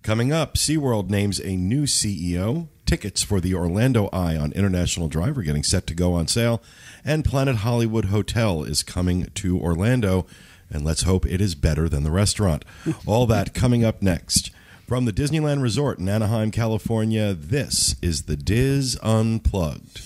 Coming up, SeaWorld names a new CEO. Tickets for the Orlando Eye on International Drive are getting set to go on sale. And Planet Hollywood Hotel is coming to Orlando. And let's hope it is better than the restaurant. All that coming up next. From the Disneyland Resort in Anaheim, California, this is the DIS Unplugged.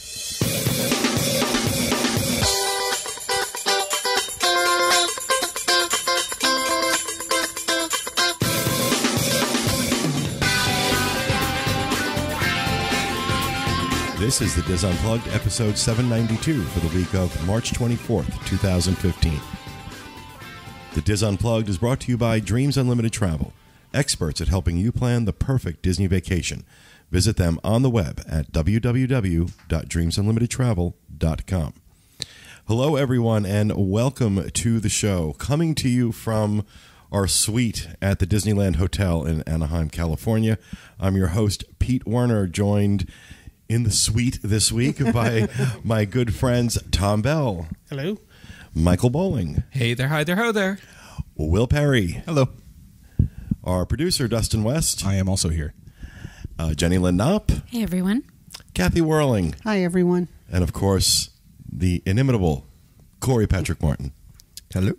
This is the DIS Unplugged, episode 792 for the week of March 24th, 2015. The DIS Unplugged is brought to you by Dreams Unlimited Travel, experts at helping you plan the perfect Disney vacation. Visit them on the web at www.dreamsunlimitedtravel.com. Hello, everyone, and welcome to the show. Coming to you from our suite at the Disneyland Hotel in Anaheim, California. I'm your host, Pete Werner, joined in the suite this week by my good friends Tom Bell. Hello. Michael Bowling. Hey there, hi there, ho there. Will Perry. Hello. Our producer, Dustin West. I am also here. Jenny Lynn Knopp. Hey, everyone. Kathy Whirling. Hi, everyone. And, of course, the inimitable Corey Patrick Martin. Hello.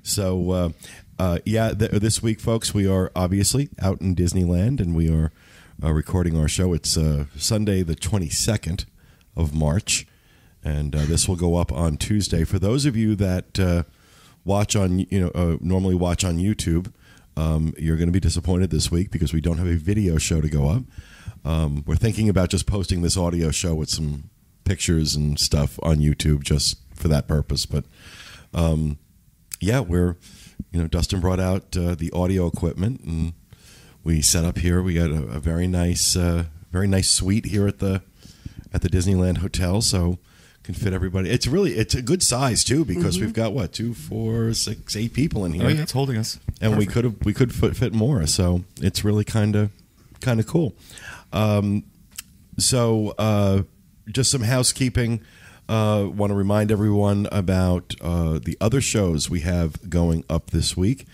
So, this week, folks, we are obviously out in Disneyland, and we are recording our show. It's Sunday, the 22nd of March, and this will go up on Tuesday. For those of you that watch on, normally watch on YouTube, you're going to be disappointed this week because we don't have a video show to go up. We're thinking about just posting this audio show with some pictures and stuff on YouTube just for that purpose. But Dustin brought out the audio equipment, and we set up here. We got a very nice suite here at the Disneyland Hotel, so can fit everybody. It's a good size too because we've got 2, 4, 6, 8 people in here. Oh yeah, it's holding us. And Perfect. we could fit more, so it's really kind of cool. Just some housekeeping. Want to remind everyone about the other shows we have going up this week.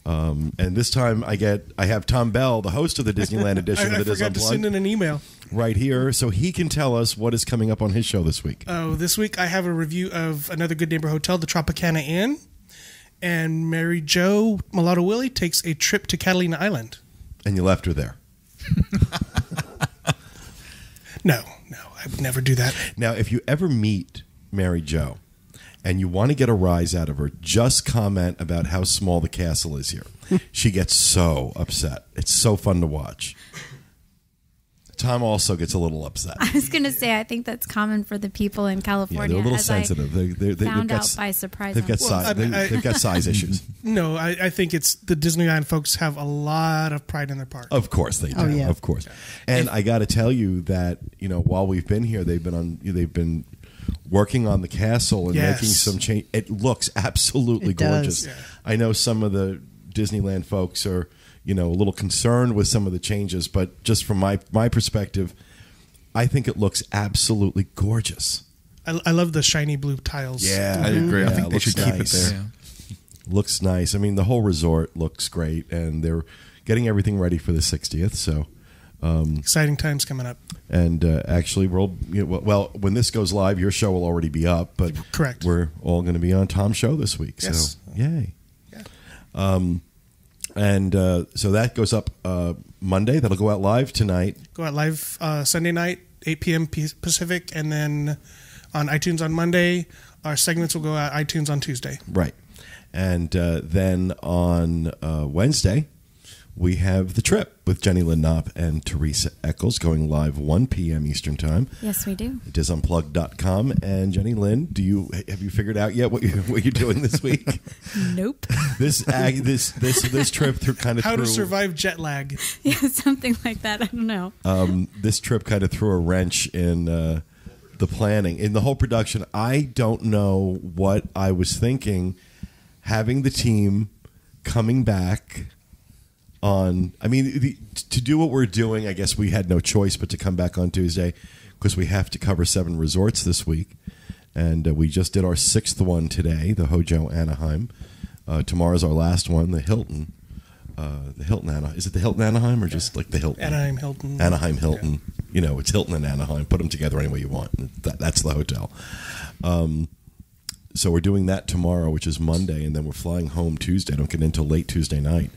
And this time I have Tom Bell, the host of the Disneyland Edition of the DIS I forgot to send in an email. right here, so he can tell us what is coming up on his show this week. Oh, this week I have a review of Another Good Neighbor Hotel, the Tropicana Inn, and Mary Jo Mulatto Willie takes a trip to Catalina Island. And you left her there. No, I would never do that. Now, if you ever meet Mary Jo and you want to get a rise out of her, just comment about how small the castle is here. She gets so upset. It's so fun to watch. Tom also gets a little upset. I was going to say, I think that's common for the people in California. Yeah, they're a little sensitive. They've found got, out by surprise. They've got they've got size issues. No, I think it's the Disneyland folks have a lot of pride in their park. Of course they do. Oh, yeah. Of course. And I got to tell you that while we've been here, they've been working on the castle and making some change. It looks absolutely gorgeous. Does. Yeah. I know some of the Disneyland folks are a little concerned with some of the changes, but just from my perspective, I think it looks absolutely gorgeous. I love the shiny blue tiles. Yeah, I agree. I Yeah, think they should keep it there. Yeah. Looks nice. I mean, the whole resort looks great, and they're getting everything ready for the 60th. So, Exciting times coming up. and actually, when this goes live, your show will already be up. But Correct. we're all going to be on Tom's show this week. Yes. So, yay. Yeah. So that goes up Monday. That'll go out live tonight. Go out live Sunday night, 8 p.m. Pacific, and then on iTunes on Monday. Our segments will go out iTunes on Tuesday. Right. And then on Wednesday, we have The Trip with Jenny Lynn Knopp and Teresa Eccles going live 1 p.m. Eastern Time. Yes, we do. DISUnplugged.com. And Jenny Lynn, have you figured out yet what you're doing this week? Nope. This trip through How to survive jet lag. Yeah, something like that. I don't know. This trip kind of threw a wrench in the planning, in the whole production. I don't know what I was thinking, having the team coming back on. I mean, to do what we're doing, I guess we had no choice but to come back on Tuesday because we have to cover 7 resorts this week. And we just did our 6th one today, the Hojo Anaheim. Tomorrow's our last one, the Hilton. the Hilton Anaheim. Is it the Hilton Anaheim or just like the Hilton? Anaheim Hilton. Anaheim Hilton. Yeah. It's Hilton and Anaheim. Put them together any way you want. That's the hotel. So we're doing that tomorrow, which is Monday, and then we're flying home Tuesday. I don't get in until late Tuesday night.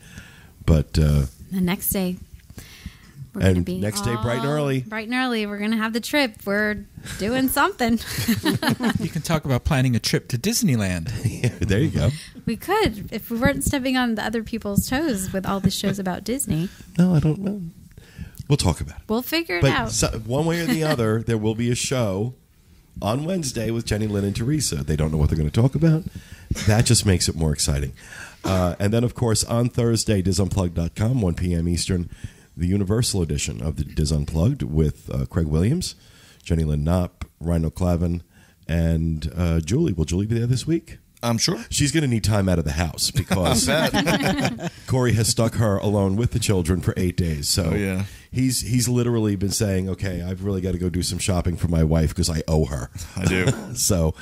But The next day. We're going to be next day, bright and early. Bright and early. We're going to have the trip. We're doing something. You can talk about planning a trip to Disneyland. Yeah, there you go. We could, if we weren't stepping on the other people's toes with all the shows about Disney. No, I don't know. We'll talk about it. We'll figure it But out. one way or the other, there will be a show on Wednesday with Jenny, Lynn, and Teresa. They don't know what they're going to talk about. That just makes it more exciting. And then, of course, on Thursday, DISUnplugged.com, 1 p.m. Eastern, the Universal Edition of the DIS Unplugged with Craig Williams, Jenny Lynn Knopp, Rhino Clavin, and Julie. Will Julie be there this week? I'm sure. She's going to need time out of the house because Corey has stuck her alone with the children for 8 days. So he's literally been saying, okay, I've really got to go do some shopping for my wife because I owe her. I do. So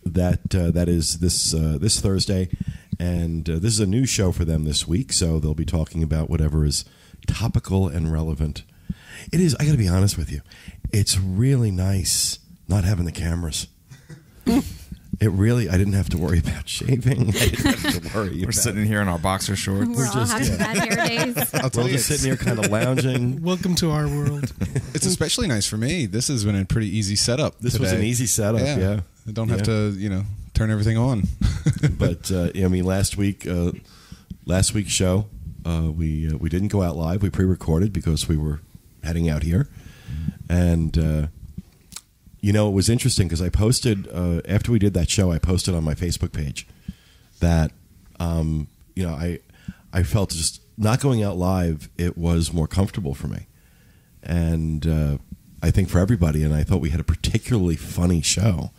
that is this Thursday. And this is a new show for them this week, so they'll be talking about whatever is topical and relevant. It is, I got to be honest with you, it's really nice not having the cameras. It really, I didn't have to worry about shaving. I didn't have to worry. We're sitting here in our boxer shorts. We're all having bad hair days. We're just sitting here kind of lounging. Welcome to our world. It's especially nice for me. This has been a pretty easy setup. This was an easy setup, yeah. I don't have to, turn everything on. But I mean, last week's show, we didn't go out live. We pre-recorded because we were heading out here, and it was interesting because I posted after we did that show. I posted on my Facebook page that I felt just not going out live. It was more comfortable for me, and I think for everybody. And I thought we had a particularly funny show.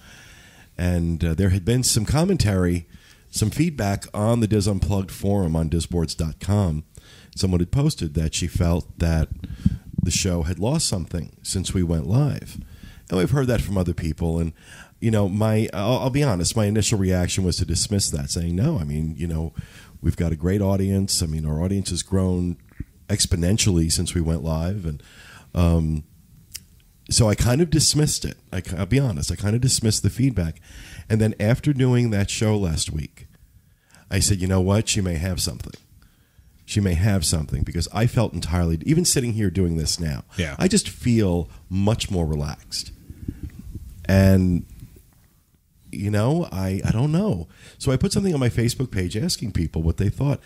And there had been some commentary, some feedback on the DIS Unplugged forum on disboards.com. Someone had posted that she felt that the show had lost something since we went live. And we've heard that from other people. And, I'll be honest, my initial reaction was to dismiss that, saying, no, I mean, we've got a great audience. I mean, our audience has grown exponentially since we went live. And, so I kind of dismissed it. I'll be honest. I kind of dismissed the feedback. And then after doing that show last week, I said, you know what? She may have something. She may have something because I felt entirely, even sitting here doing this now, I just feel much more relaxed. And, I don't know. So I put something on my Facebook page asking people what they thought.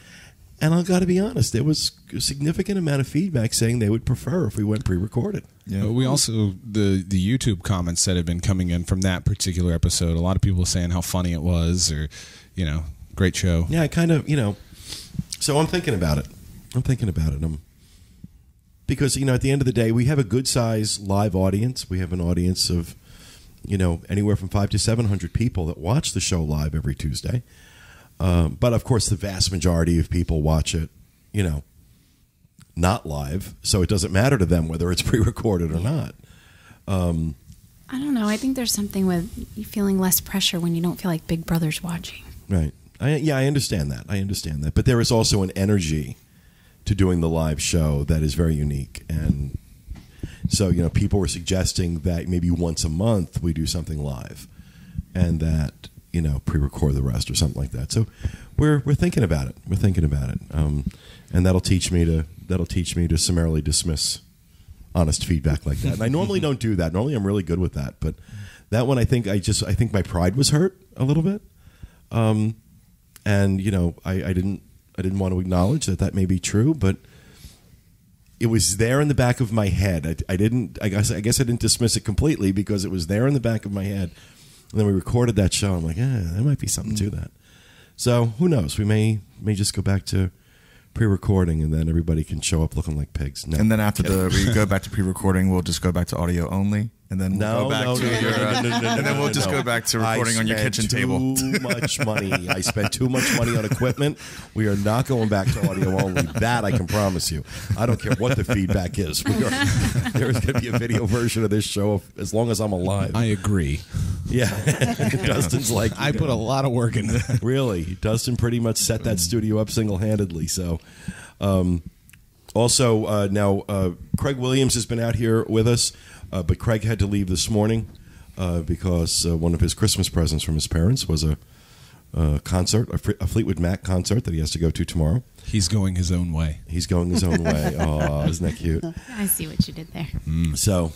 And I've got to be honest, there was a significant amount of feedback saying they would prefer if we went pre-recorded. Yeah. We also, the YouTube comments that have been coming in from that particular episode, a lot of people saying how funny it was or, great show. Yeah, I kind of, so I'm thinking about it. Because, at the end of the day, we have a good-sized live audience. We have an audience of, anywhere from 500 to 700 people that watch the show live every Tuesday. But, of course, the vast majority of people watch it, not live. So it doesn't matter to them whether it's pre-recorded or not. I don't know. I think there's something with you feeling less pressure when you don't feel like Big Brother's watching. Right. I understand that. But there is also an energy to doing the live show that is very unique. And so, people were suggesting that maybe once a month we do something live and that, pre-record the rest or something like that. So we're thinking about it. And that'll teach me to summarily dismiss honest feedback like that. And I normally don't do that. Normally I'm really good with that. But that one, I think my pride was hurt a little bit. And I didn't want to acknowledge that may be true, but it was there in the back of my head. I guess I didn't dismiss it completely because it was there in the back of my head. And then we recorded that show. I'm like, there might be something to that. So who knows? We may just go back to pre-recording, and then everybody can show up looking like pigs. No, and then after we go back to pre-recording, we'll just go back to audio only. and then we'll go back to your, and then we'll just go back to recording on your kitchen table. Too much money. I spent too much money on equipment. We are not going back to audio only. That I can promise you. I don't care what the feedback is. There's going to be a video version of this show as long as I'm alive. I agree. Yeah. Dustin's like, I put a lot of work into that. Really, Dustin pretty much set that studio up single-handedly. So, also now Craig Williams has been out here with us, but Craig had to leave this morning because one of his Christmas presents from his parents was a concert, a Fleetwood Mac concert that he has to go to tomorrow. He's going his own way. He's going his own way. Oh, isn't that cute? I see what you did there. So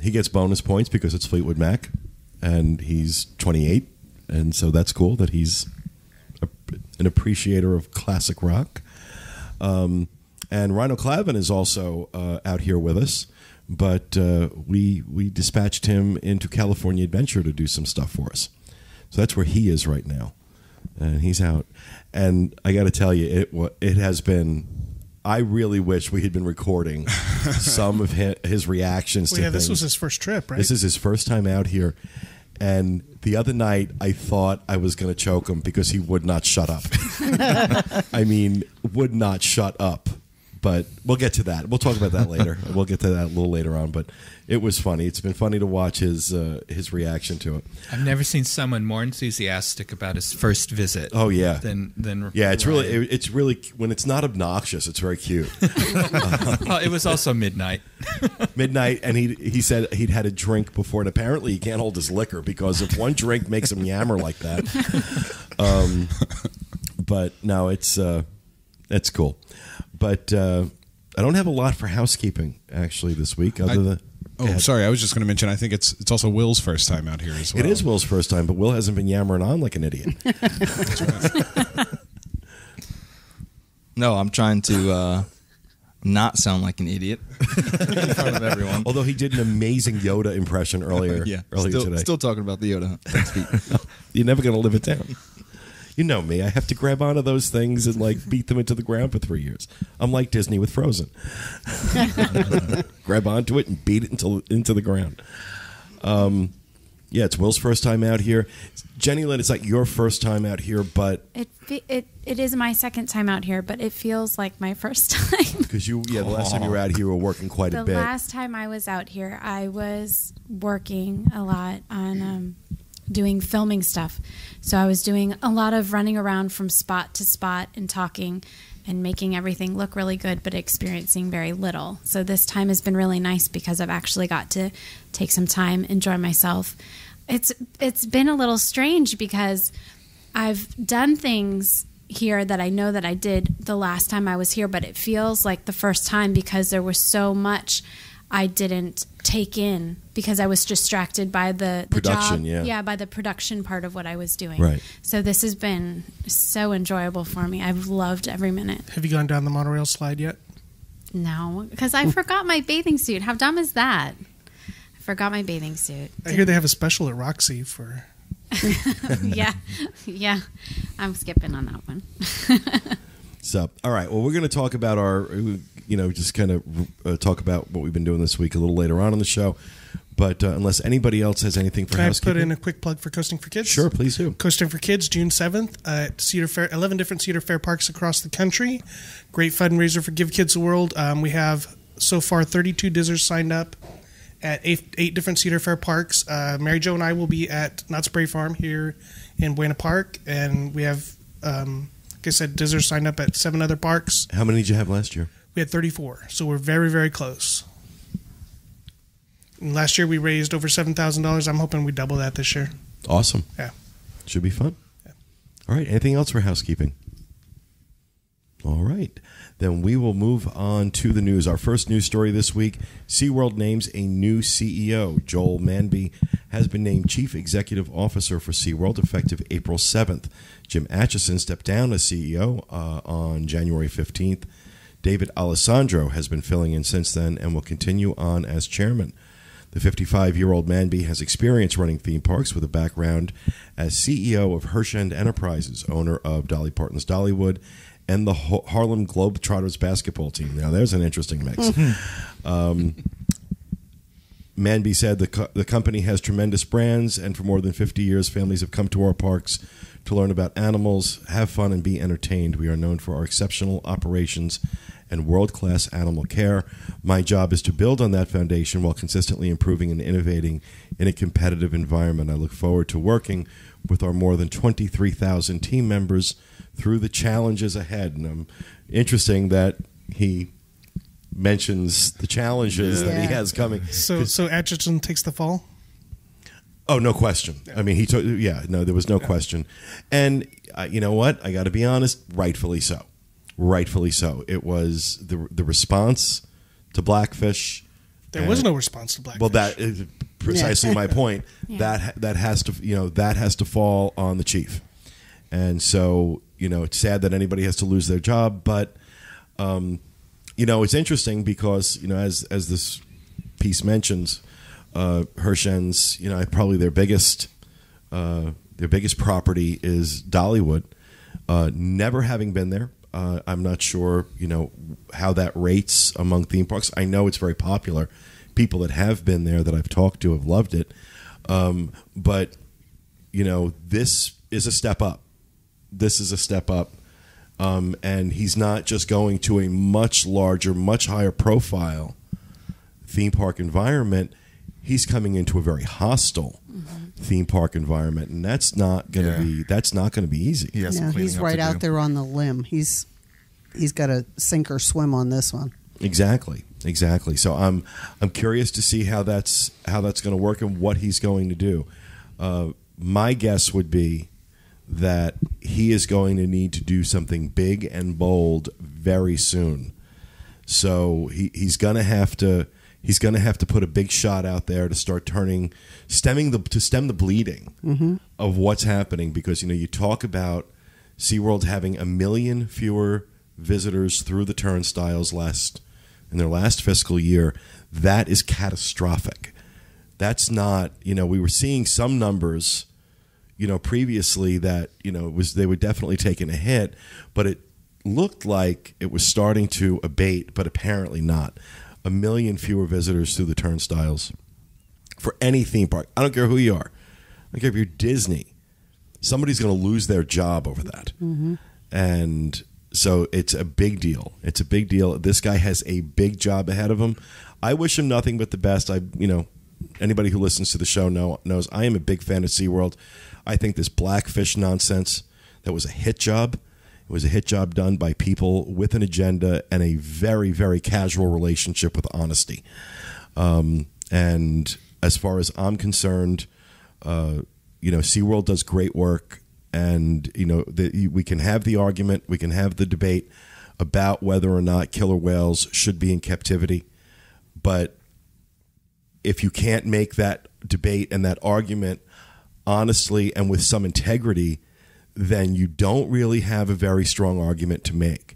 he gets bonus points because it's Fleetwood Mac, and he's 28, and so that's cool that he's an appreciator of classic rock. And Rhino Clavin is also out here with us, but we dispatched him into California Adventure to do some stuff for us. So that's where he is right now, and he's out. And I got to tell you, it has been. I really wish we had been recording some of his reactions to things. This was his first trip, right? This is his first time out here. And the other night, I thought I was going to choke him because he would not shut up. I mean, would not shut up. But we'll get to that. We'll talk about that later. We'll get to that a little later on. But it was funny. It's been funny to watch his reaction to it. I've never seen someone more enthusiastic about his first visit. Oh yeah, than yeah. It's really when it's not obnoxious. It's very cute. Well, it was also midnight. Midnight, and he said he'd had a drink before, and apparently he can't hold his liquor because if one drink makes him yammer like that. But no, it's cool. But I don't have a lot for housekeeping actually this week. Other than sorry, I was just going to mention. I think it's also Will's first time out here as well. It is Will's first time, but Will hasn't been yammering on like an idiot. That's right. No, I'm trying to not sound like an idiot in front of everyone. Although he did an amazing Yoda impression earlier today. Still talking about the Yoda. Thanks, Pete. You're never going to live it down. You know me. I have to grab onto those things and like beat them into the ground for 3 years. I'm like Disney with Frozen. Grab onto it and beat it into the ground. Yeah, it's Will's first time out here. Jenny Lynn, it's like your first time out here, but it is my second time out here, but it feels like my first time. Because the last time you were out here, you were working quite a bit. The last time I was out here, I was working a lot on doing filming stuff. So I was doing a lot of running around from spot to spot and talking and making everything look really good, but experiencing very little. So this time has been really nice because I've actually got to take some time, enjoy myself. It's been a little strange because I've done things here that I know that I did the last time I was here, but it feels like the first time because there was so much I didn't take in because I was distracted by the production, job. By the production part of what I was doing. Right. So this has been so enjoyable for me. I've loved every minute. Have you gone down the monorail slide yet? No, because I forgot my bathing suit. How dumb is that? I forgot my bathing suit. I hear they have a special at Roxy for... Yeah. I'm skipping on that one. So, all right. Well, we're going to talk about just kind of talk about what we've been doing this week a little later on in the show. But unless anybody else has anything for housekeeping. Can I put in a quick plug for Coasting for Kids? Sure, please do. Coasting for Kids, June 7th at Cedar Fair, 11 different Cedar Fair parks across the country. Great fundraiser for Give Kids the World. We have so far 32 Dizzers signed up at eight different Cedar Fair parks. Mary Jo and I will be at Knott's Berry Farm here in Buena Park. And we have, like I said, Dizzers signed up at 7 other parks. How many did you have last year? We had 34, so we're very, very close. And last year we raised over $7,000. I'm hoping we double that this year. Awesome. Yeah. Should be fun. Yeah. All right. Anything else for housekeeping? All right. Then we will move on to the news. Our first news story this week, SeaWorld names a new CEO. Joel Manby has been named Chief Executive Officer for SeaWorld effective April 7th. Jim Atchison stepped down as CEO on January 15th. David Alessandro has been filling in since then and will continue on as chairman. The 55-year-old Manby has experience running theme parks with a background as CEO of Hershend Enterprises, owner of Dolly Parton's Dollywood, and the Harlem Globetrotters basketball team. Now, there's an interesting mix. Manby said the company has tremendous brands, and for more than 50 years, families have come to our parks to learn about animals, have fun, and be entertained. We are known for our exceptional operations and world-class animal care. My job is to build on that foundation while consistently improving and innovating in a competitive environment. I look forward to working with our more than 23,000 team members through the challenges ahead. And interesting that he mentions the challenges that he has coming. So Atchison takes the fall? Oh, no question. I mean, there was no question. And you know what? I got to be honest, rightfully so. Rightfully so. It was the response to Blackfish. There was no response to Blackfish. Well, that is precisely my point. Yeah. That has to fall on the chief. And so, it's sad that anybody has to lose their job, but it's interesting because, as this piece mentions, Hershen's, probably their biggest property is Dollywood. Never having been there, I'm not sure, how that rates among theme parks. I know it's very popular. People that have been there that I've talked to have loved it. But, this is a step up. This is a step up. And he's not just going to a much larger, much higher profile theme park environment. He's coming into a very hostile theme park environment, and that's not going to be easy. He's right out there on the limb. He's got to sink or swim on this one. Exactly. So I'm curious to see how that's going to work and what he's going to do. My guess would be that he is going to need to do something big and bold very soon. So he's going to have to put a big shot out there to start stem the bleeding of what's happening, because you talk about SeaWorld having 1 million fewer visitors through the turnstiles in their last fiscal year. That is catastrophic. That's not, we were seeing some numbers previously that they were definitely taking a hit, but it looked like it was starting to abate, but apparently not. 1 million fewer visitors through the turnstiles for any theme park. I don't care who you are. I don't care if you're Disney. Somebody's going to lose their job over that. And so it's a big deal. It's a big deal. This guy has a big job ahead of him. I wish him nothing but the best. Anybody who listens to the show knows I am a big fan of SeaWorld. I think this Blackfish nonsense, that was a hit job. It was a hit job done by people with an agenda and a very, very casual relationship with honesty. And as far as I'm concerned, SeaWorld does great work. And, we can have the argument, we can have the debate about whether or not killer whales should be in captivity. But if you can't make that debate and that argument honestly and with some integrity, then you don't really have a very strong argument to make.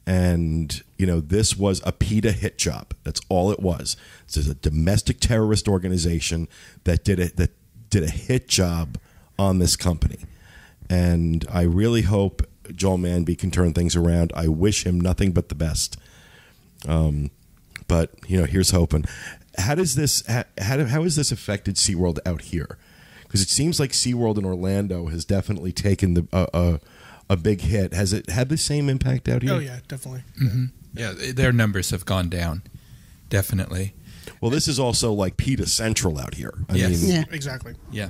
And, this was a PETA hit job. That's all it was. This is a domestic terrorist organization that did a hit job on this company. And I really hope Joel Manby can turn things around. I wish him nothing but the best. But, here's hoping. How has this affected SeaWorld out here? Because it seems like SeaWorld in Orlando has definitely taken a big hit. Has it had the same impact out here? Oh, yeah, definitely. Yeah, their numbers have gone down, definitely. Well, this is also like PETA Central out here. Yeah, exactly. Yeah.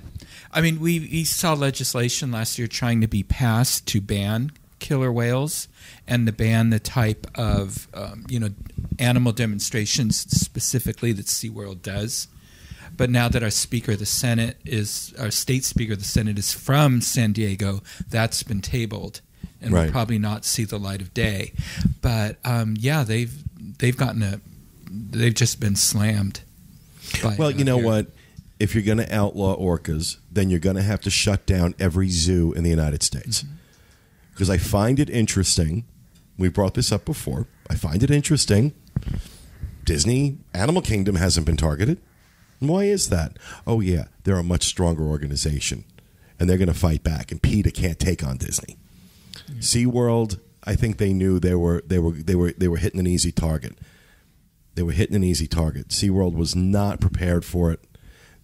I mean, we saw legislation last year trying to be passed to ban killer whales and to ban the type of, animal demonstrations specifically that SeaWorld does. But now that our state speaker of the Senate is from San Diego, that's been tabled and will probably not see the light of day. But they've just been slammed. Well, you know what? If you're going to outlaw orcas, then you're going to have to shut down every zoo in the United States. Because I find it interesting. We brought this up before. I find it interesting. Disney Animal Kingdom hasn't been targeted. Why is that? Oh, yeah, they're a much stronger organization, and they're going to fight back, and PETA can't take on Disney. SeaWorld, I think they knew they were hitting an easy target. They were hitting an easy target. SeaWorld was not prepared for it.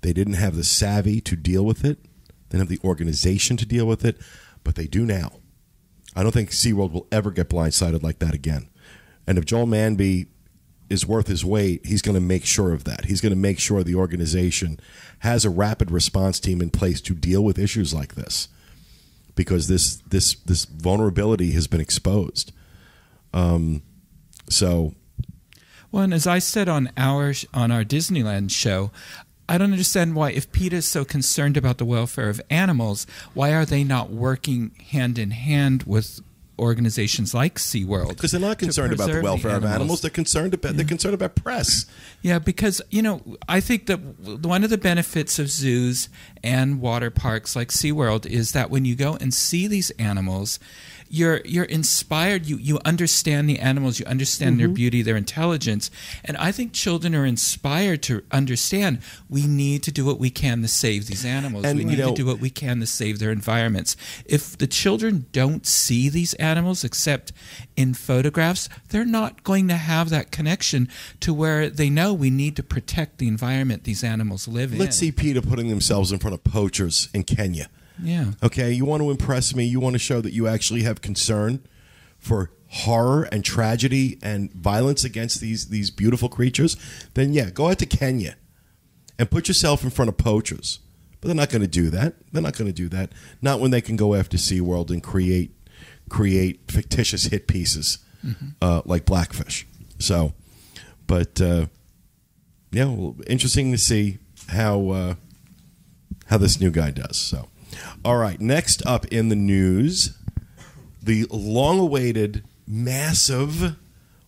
They didn't have the savvy to deal with it. They didn't have the organization to deal with it, but they do now. I don't think SeaWorld will ever get blindsided like that again. And if Joel Manby is worth his weight, he's going to make sure of that. He's going to make sure the organization has a rapid response team in place to deal with issues like this, because this vulnerability has been exposed. So, well, and as I said on our Disneyland show, I don't understand why, if PETA is so concerned about the welfare of animals, why are they not working hand in hand with organizations like SeaWorld? Because they're not concerned about the welfare of animals. They're concerned about press. Yeah, because, I think that one of the benefits of zoos and water parks like SeaWorld is that when you go and see these animals, you're inspired. You understand the animals. You understand their beauty, their intelligence. And I think children are inspired to understand we need to do what we can to save these animals. And we need to do what we can to save their environments. If the children don't see these animals except in photographs, they're not going to have that connection to where they know we need to protect the environment these animals live in. Let's see PETA putting themselves in front of poachers in Kenya. Yeah. Okay, you want to impress me, you want to show that you actually have concern for horror and tragedy and violence against these beautiful creatures, then yeah, go out to Kenya and put yourself in front of poachers. But they're not going to do that. They're not going to do that. Not when they can go after SeaWorld and create fictitious hit pieces like Blackfish. So, but yeah, well, interesting to see how this new guy does. So. All right, next up in the news, the long-awaited, massive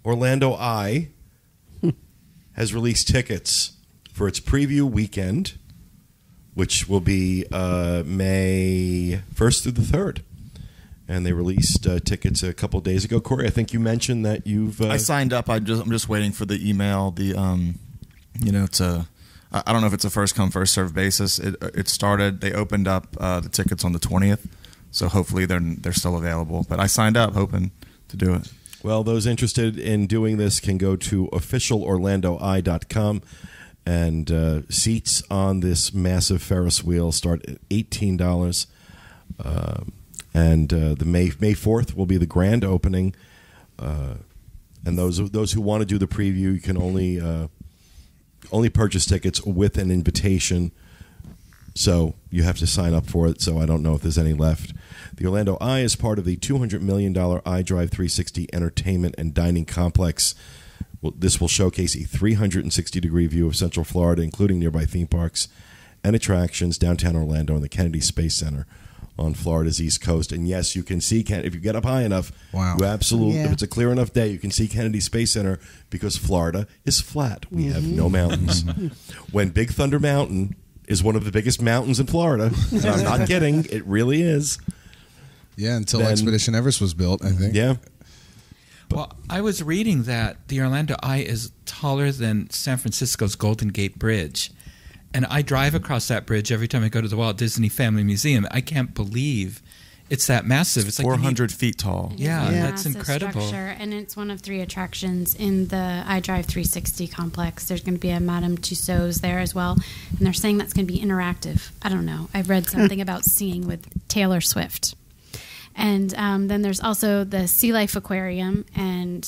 Orlando Eye has released tickets for its preview weekend, which will be May 1st through the 3rd. And they released tickets a couple days ago. Corey, I think you mentioned that you've... I signed up. I'm just waiting for the email. I don't know if it's a first come first served basis. It started. They opened up the tickets on the 20th, so hopefully they're still available. But I signed up hoping to do it. Well, those interested in doing this can go to officialorlandoeye.com, and seats on this massive Ferris wheel start at $18. And the May 4th will be the grand opening. And those who want to do the preview, you can only purchase tickets with an invitation, so you have to sign up for it, so I don't know if there's any left. The Orlando Eye is part of the $200 million iDrive 360 entertainment and dining complex. This will showcase a 360-degree view of Central Florida, including nearby theme parks and attractions, downtown Orlando, and the Kennedy Space Center on Florida's East Coast. And yes, you can see if you get up high enough. Wow. You absolutely, if it's a clear enough day, you can see Kennedy Space Center, because Florida is flat. We have no mountains. When Big Thunder Mountain is one of the biggest mountains in Florida, and I'm not kidding, it really is. Yeah, until Expedition Everest was built, I think. Yeah. Well, I was reading that the Orlando Eye is taller than San Francisco's Golden Gate Bridge. And I drive across that bridge every time I go to the Walt Disney Family Museum. I can't believe it's that massive. It's like 400 feet tall. Yeah, that's massive incredible. Structure, and it's one of 3 attractions in the iDrive 360 complex. There's going to be a Madame Tussauds there as well, and they're saying that's going to be interactive. I don't know. I read something about seeing with Taylor Swift. And then there's also the Sea Life Aquarium, and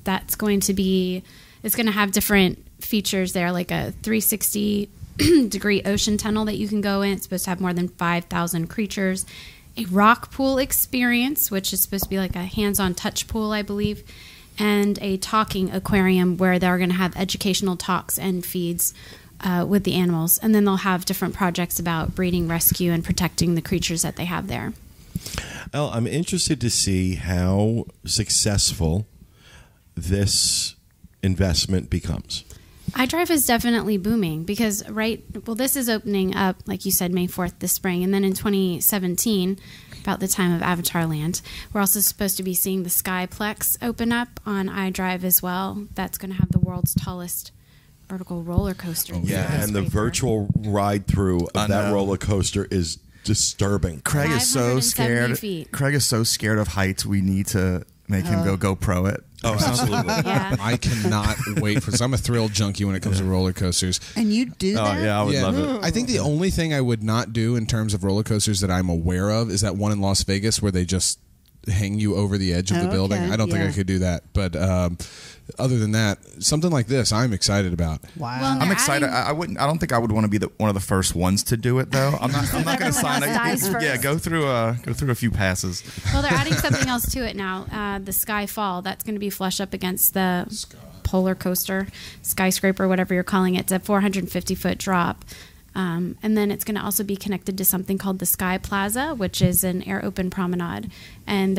that's going to be, it's going to have different features there, like a 360-degree ocean tunnel that you can go in. It's supposed to have more than 5,000 creatures. A rock pool experience, which is supposed to be like a hands-on touch pool, I believe, and a talking aquarium where they're going to have educational talks and feeds with the animals. And then they'll have different projects about breeding, rescue, and protecting the creatures that they have there. Well, I'm interested to see how successful this investment becomes. iDrive is definitely booming because, this is opening up, like you said, May 4th this spring. And then in 2017, about the time of Avatar Land, we're also supposed to be seeing the Skyplex open up on iDrive as well. That's going to have the world's tallest vertical roller coaster. Yeah, and the virtual ride-through of that roller coaster is disturbing. Craig is so scared. Feet. Craig is so scared of heights. We need to make him go GoPro it. Oh, absolutely. Yeah. I cannot wait for. So I'm a thrill junkie when it comes to roller coasters. And you do Oh that? yeah, I would love it. I think the only thing I would not do in terms of roller coasters that I'm aware of is that one in Las Vegas where they just hang you over the edge of the building. Okay, I don't think yeah. I could do that. But other than that, something like this, I'm excited about. Wow. Well, I'm They're excited. adding- I don't think I would want to be one of the first ones to do it though. I'm not going to Everyone sign else dies up. first. Yeah, go through a few passes. Well, they're adding something else to it now. The Sky Fall. That's going to be flush up against the polar coaster, skyscraper, whatever you're calling it. It's a 450-foot drop. And then it's going to also be connected to something called the Sky Plaza, which is an air open promenade. And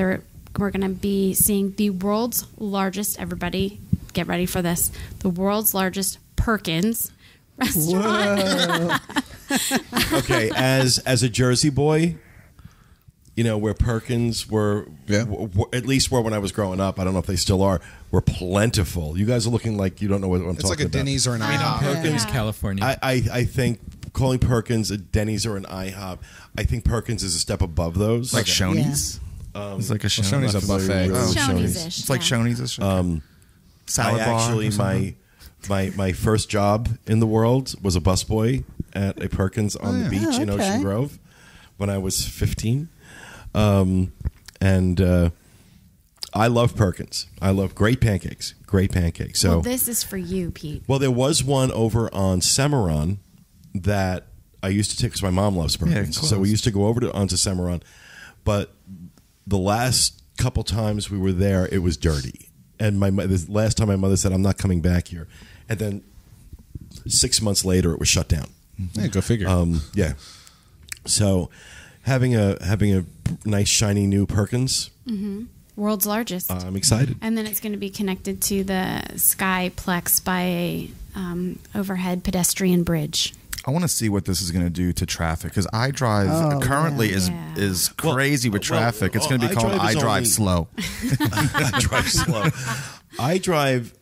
we're going to be seeing the world's largest, everybody get ready for this, the world's largest Perkins restaurant. Okay, as a Jersey boy, you know, where Perkins were, Yeah. at least were when I was growing up, I don't know if they still are, were plentiful. You guys are looking like you don't know what I'm It's talking like a about. Denny's or an IHOP. Perkins, Yeah. California. I think calling Perkins a Denny's or an IHOP, I think Perkins is a step above those. Like Shoney's. It's like a Shoney's. Shoney's a buffet. Oh, Shoney's-ish, It's like yeah. Shoney's. Salad I bar. actually or something. my first job in the world was a busboy at a Perkins on the beach in okay. Ocean Grove when I was 15. And I love Perkins. I love great pancakes. Great pancakes. So Well, this is for you, Pete. well, there was one over on Cimarron that I used to take because my mom loves Perkins. So we close. used to go over onto Cimarron. But the last couple times we were there, it was dirty. And the last time my mother said, "I'm not coming back here." And then 6 months later, it was shut down. Yeah, go figure. Yeah. So having a nice shiny new Perkins, World's largest. I'm excited. And then it's going to be connected to the Skyplex by a overhead pedestrian bridge. I want to see what this is going to do to traffic because iDrive currently yeah. is crazy with traffic. It's going to be called iDrive is iDrive only- Slow. I drive slow.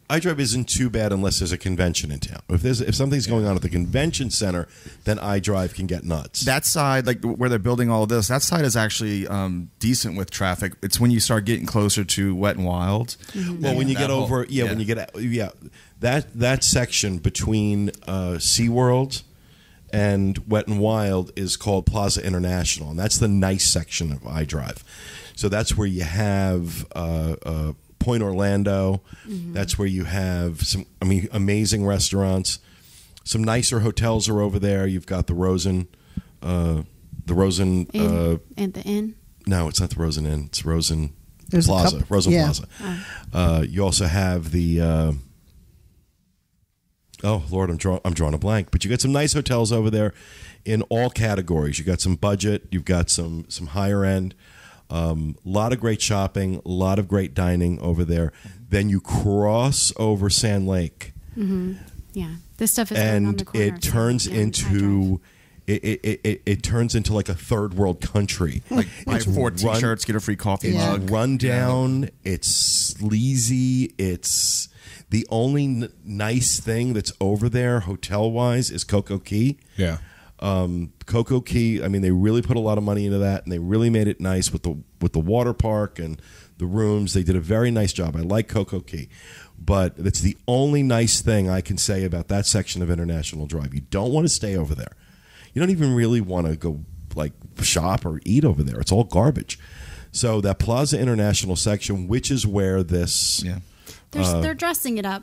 I drive isn't too bad unless there's a convention in town. If something's going on at the convention center, then I drive can get nuts. That side, like where they're building all of this, that side is actually decent with traffic. It's when you start getting closer to Wet and Wild. well, when you get over, when you get, that section between SeaWorld and Wet and Wild is called Plaza International, and that's the nice section of iDrive. So that's where you have Point Orlando. That's where you have some, amazing restaurants. Some nicer hotels are over there. You've got the Rosen, And the inn. No, it's not the Rosen Inn. It's Rosen There's a Plaza. couple- Rosen yeah. Plaza. You also have the. Oh Lord, I'm drawing a blank. But you got some nice hotels over there, in all categories. You got some budget. You've got some higher end. A lot of great shopping. A lot of great dining over there. Then you cross over Sand Lake, Yeah. This stuff is right on and the corner. it turns into. It turns into like a third world country. Like buy It's 4 run- T-shirts, get a free coffee It's mug. run down. It's sleazy. It's the only nice thing that's over there hotel wise is Coco Key. yeah. Coco Key. I mean, they really put a lot of money into that, and they really made it nice with the water park and the rooms. They did a very nice job. I like Coco Key, but that's the only nice thing I can say about that section of International Drive. You don't want to stay over there. You don't even really want to go like shop or eat over there. It's all garbage. So that Plaza International section, which is where this Yeah. They're dressing it up.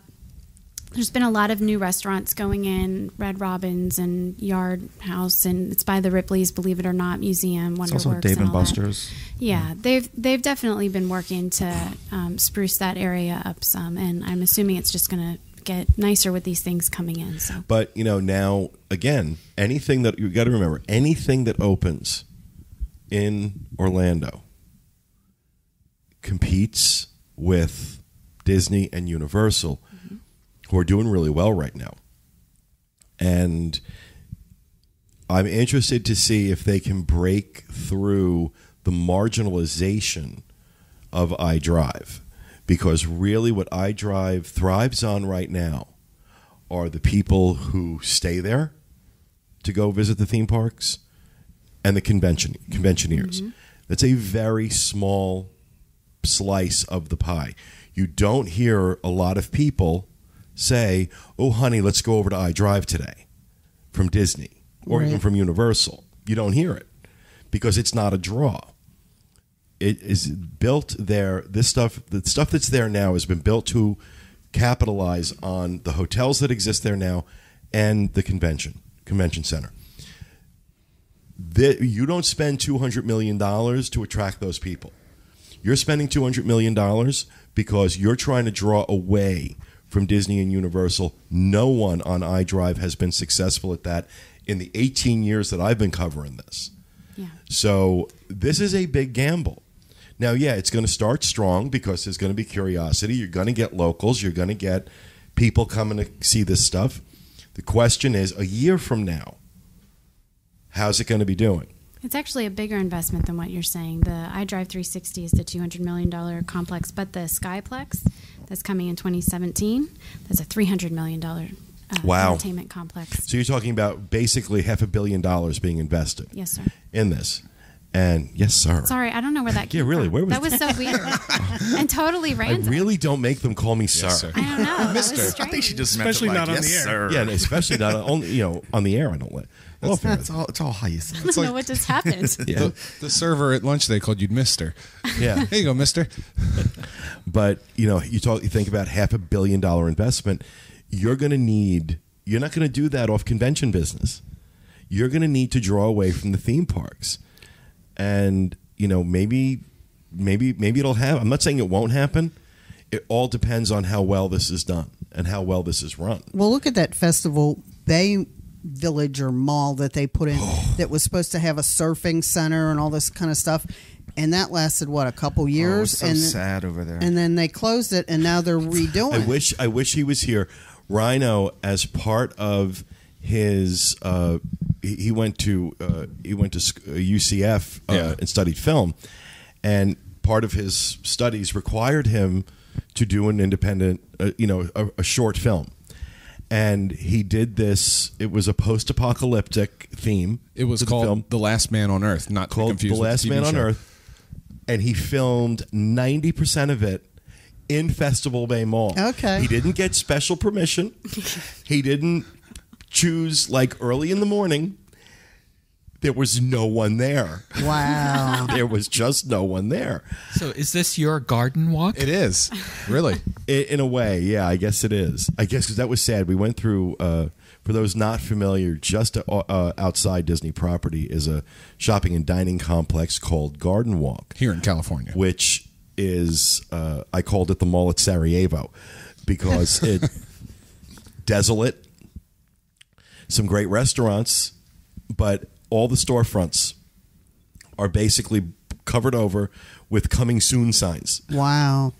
There's been a lot of new restaurants going in, Red Robin's and Yard House, and it's by the Ripley's, believe it or not, museum, It's Wonderworks, also Dave and all that. Buster's. Yeah, they've definitely been working to spruce that area up some, and I'm assuming it's just going to get nicer with these things coming in. So, But now again, anything that you got to remember, anything that opens in Orlando competes with Disney and Universal, who are doing really well right now. And I'm interested to see if they can break through the marginalization of iDrive, because really what iDrive thrives on right now are the people who stay there to go visit the theme parks and the conventioneers. That's a very small slice of the pie. You don't hear a lot of people say, "Oh, honey, let's go over to iDrive today," from Disney or even from Universal. You don't hear it because it's not a draw. It is built there. The stuff that's there now has been built to capitalize on the hotels that exist there now and the convention center. You don't spend $200 million to attract those people. You're spending $200 million because you're trying to draw away from Disney and Universal. No one on iDrive has been successful at that in the 18 years that I've been covering this. Yeah. So this is a big gamble. Now, yeah, it's going to start strong because there's going to be curiosity. You're going to get locals. You're going to get people coming to see this stuff. The question is, a year from now, how's it going to be doing? It's actually a bigger investment than what you're saying. The iDrive 360 is the $200 million complex, but the Skyplex that's coming in 2017, that's a $300 million Wow. entertainment complex. So you're talking about basically $500 million being invested Yes, sir. in this. And yes, sir. Sorry, I don't know where that came Yeah, really, from. where was that was so weird and totally I random. really don't make them call me sir. sir. I don't know. That was strange. I think she just Especially meant it not like, on yes, the air. sir. Yeah, and especially not on on the air. I don't let. It's all how you say it. I don't know what just happened. Yeah, The server at lunch, they called you Mister. yeah. Here you go, Mister. But you think about $500 million investment. You're not going to do that off convention business. You're going to need to draw away from the theme parks, and maybe it'll happen. I'm not saying it won't happen. It all depends on how well this is done and how well this is run. Well, look at that Festival Bay Village or mall that they put in that was supposed to have a surfing center and all this kind of stuff. And that lasted, a couple years? Oh, it's so sad over there. And then they closed it, and now they're redoing it. I wish he was here. Rhino, as part of his, he went to UCF and studied film, and part of his studies required him to do an independent, a short film. And he did this. It was a post-apocalyptic theme. It was to the called film, The Last Man on Earth, not to be called confused The with Last TV Man on show. Earth. And he filmed 90% of it in Festival Bay Mall. Okay. He didn't get special permission. He didn't choose early in the morning. There was no one there. Wow. There was just no one there. So is this your garden walk? It is. Really. In a way, yeah, I guess it is. I guess because that was sad. We went through, for those not familiar, just outside Disney property is a shopping and dining complex called Garden Walk. Here in California. Which is, I called it the mall at Sarajevo because it desolate, some great restaurants, but all the storefronts are basically covered over with coming soon signs. Wow.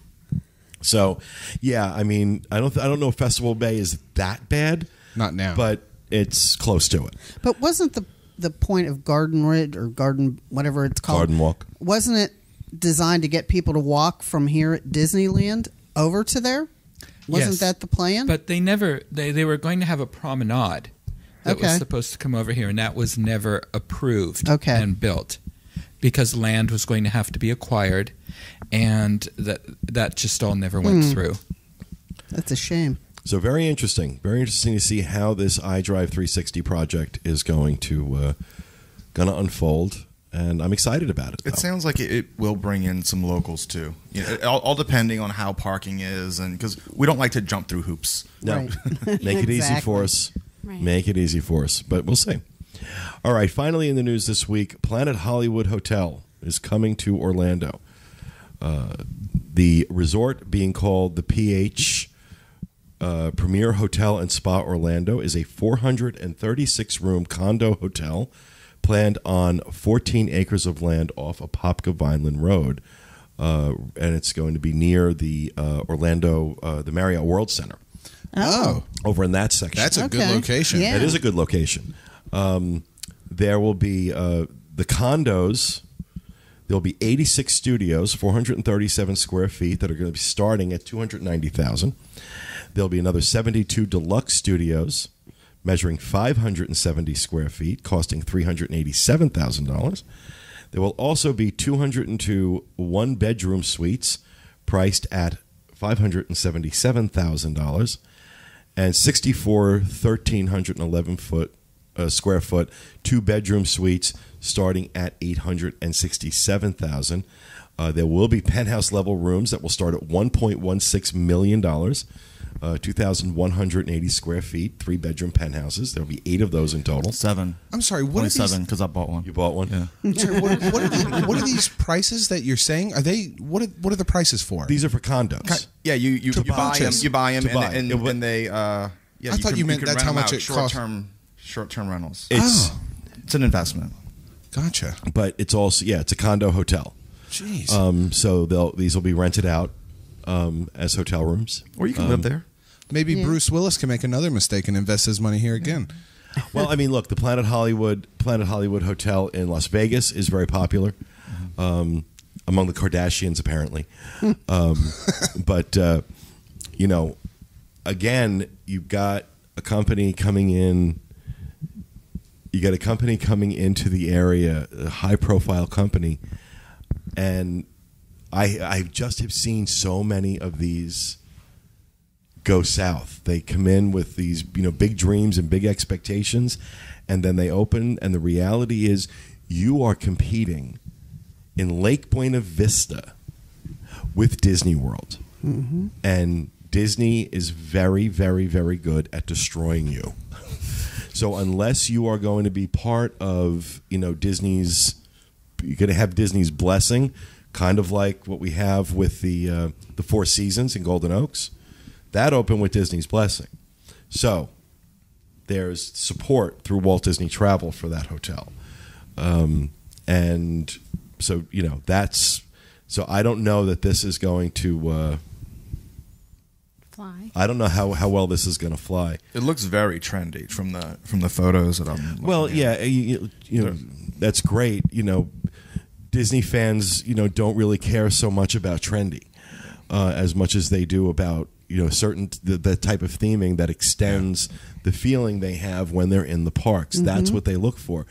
So, yeah, I mean, I don't know if Festival Bay is that bad. Not now. But it's close to it. But wasn't the point of Garden Ridge or Garden, whatever it's called? Garden Walk. Wasn't it designed to get people to walk from here at Disneyland over to there? Wasn't Yes. that the plan? But they never. They were going to have a promenade that was supposed to come over here, and that was never approved and built because land was going to have to be acquired, and that just all never went through. That's a shame. So very interesting. Very interesting to see how this iDrive 360 project is going to unfold, and I'm excited about it. It sounds like it will bring in some locals too. All depending on how parking is, and because we don't like to jump through hoops. No, Right. make it easy for Exactly. us. Right. Make it easy for us, but we'll see. All right, finally in the news this week, Planet Hollywood Hotel is coming to Orlando. The resort, being called the PH Premier Hotel and Spa Orlando, is a 436-room condo hotel planned on 14 acres of land off Apopka Vineland Road, and it's going to be near the the Marriott World Center. Oh. Over in that section. That's a good Okay. location. Yeah. That is a good location. There will be the condos. There'll be 86 studios, 437 square feet, that are going to be starting at $290,000. There'll be another 72 deluxe studios, measuring 570 square feet, costing $387,000. There will also be 202 one-bedroom suites, priced at $577,000, and 64 1,311 square foot 2-bedroom suites starting at $867,000. There will be penthouse level rooms that will start at $1.16 million, 2,180 square feet, 3-bedroom penthouses. There will be 8 of those in total. 7. I'm sorry, what are these? 27 because I bought one. You bought one? Yeah. I'm sorry, what are these prices that you're saying? Are they what are the prices for? These are for condos. Yeah, you buy them. You buy them, To buy. and they. Yeah, I thought you meant can that's rent how them much out, it costs. Short-term rentals. It's It's an investment. Gotcha. but it's also it's a condo hotel. Jeez. So these will be rented out as hotel rooms. Or you can live there. Maybe Bruce Willis can make another mistake and invest his money here again. Well, I mean, look, the Planet Hollywood Hotel in Las Vegas is very popular among the Kardashians, apparently. But again, you've got a company coming in. You got a company coming into the area, a high-profile company, and I just have seen so many of these go south. They come in with these big dreams and big expectations, and then they open, and the reality is you are competing in Lake Buena Vista with Disney World, and Disney is very, very, very good at destroying you. So unless you are going to be part of Disney's, you're going to have Disney's blessing, kind of like what we have with the Four Seasons in Golden Oaks. That opened with Disney's blessing. So there's support through Walt Disney Travel for that hotel. And so, that's... So I don't know that this is going to... Fly. I don't know how well this is going to fly. It looks very trendy from the photos that I'm looking Well, at. yeah, that's great. Disney fans, don't really care so much about trendy as much as they do about certain the type of theming that extends the feeling they have when they're in the parks. That's what they look for,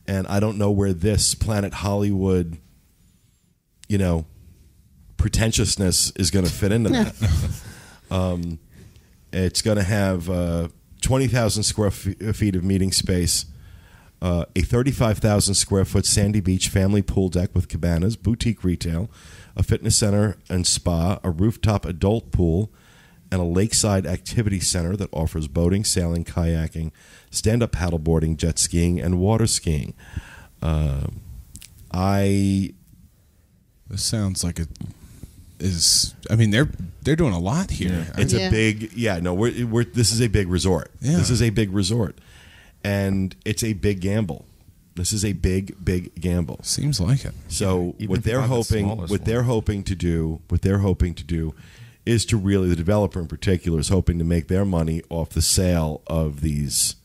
and I don't know where this Planet Hollywood, pretentiousness is going to fit into that. It's going to have 20,000 square feet of meeting space, a 35,000 square foot sandy beach family pool deck with cabanas, boutique retail, a fitness center and spa, a rooftop adult pool, and a lakeside activity center that offers boating, sailing, kayaking, stand-up paddleboarding, jet skiing, and water skiing. This sounds like it is. I mean, they're doing a lot here. It's a big, this is a big resort. Yeah. This is a big resort, and it's a big gamble. This is a big, big gamble. Seems like it. So Even what they're if it's the hoping, smallest what they're hoping to do, is to really, the developer in particular is hoping to make their money off the sale of these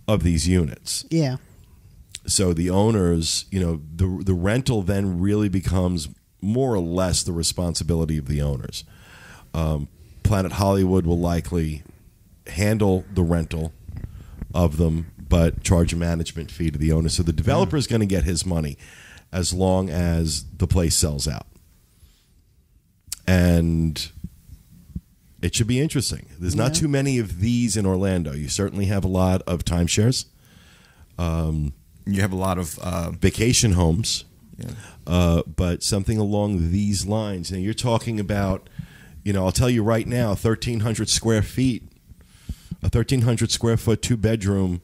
units. Yeah. So the owners, the rental then really becomes more or less the responsibility of the owners. Planet Hollywood will likely handle the rental of them, but charge a management fee to the owner. So the developer is going to get his money as long as the place sells out. And it should be interesting. There's not too many of these in Orlando. You certainly have a lot of timeshares. You have a lot of vacation homes. But something along these lines. Now, you're talking about, I'll tell you right now, 1,300 square feet, a 1,300 square foot 2-bedroom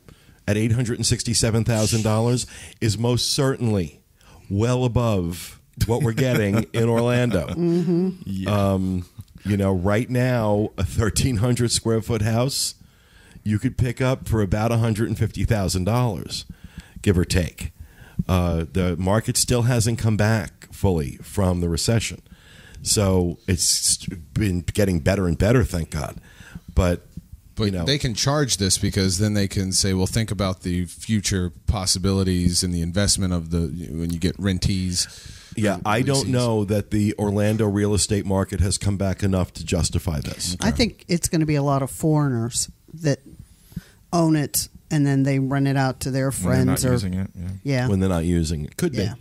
at $867,000 is most certainly well above what we're getting in Orlando. Right now, a 1,300 square foot house you could pick up for about $150,000, give or take. The market still hasn't come back fully from the recession. So it's been getting better and better, thank God. But they can charge this because then they can say, well, think about the future possibilities and the investment of when you get rentees. Yeah, I don't know that the Orlando real estate market has come back enough to justify this. I think it's going to be a lot of foreigners that own it, and then they rent it out to their friends. When they're not using it. Yeah. When they're not using it. Could be. Yeah.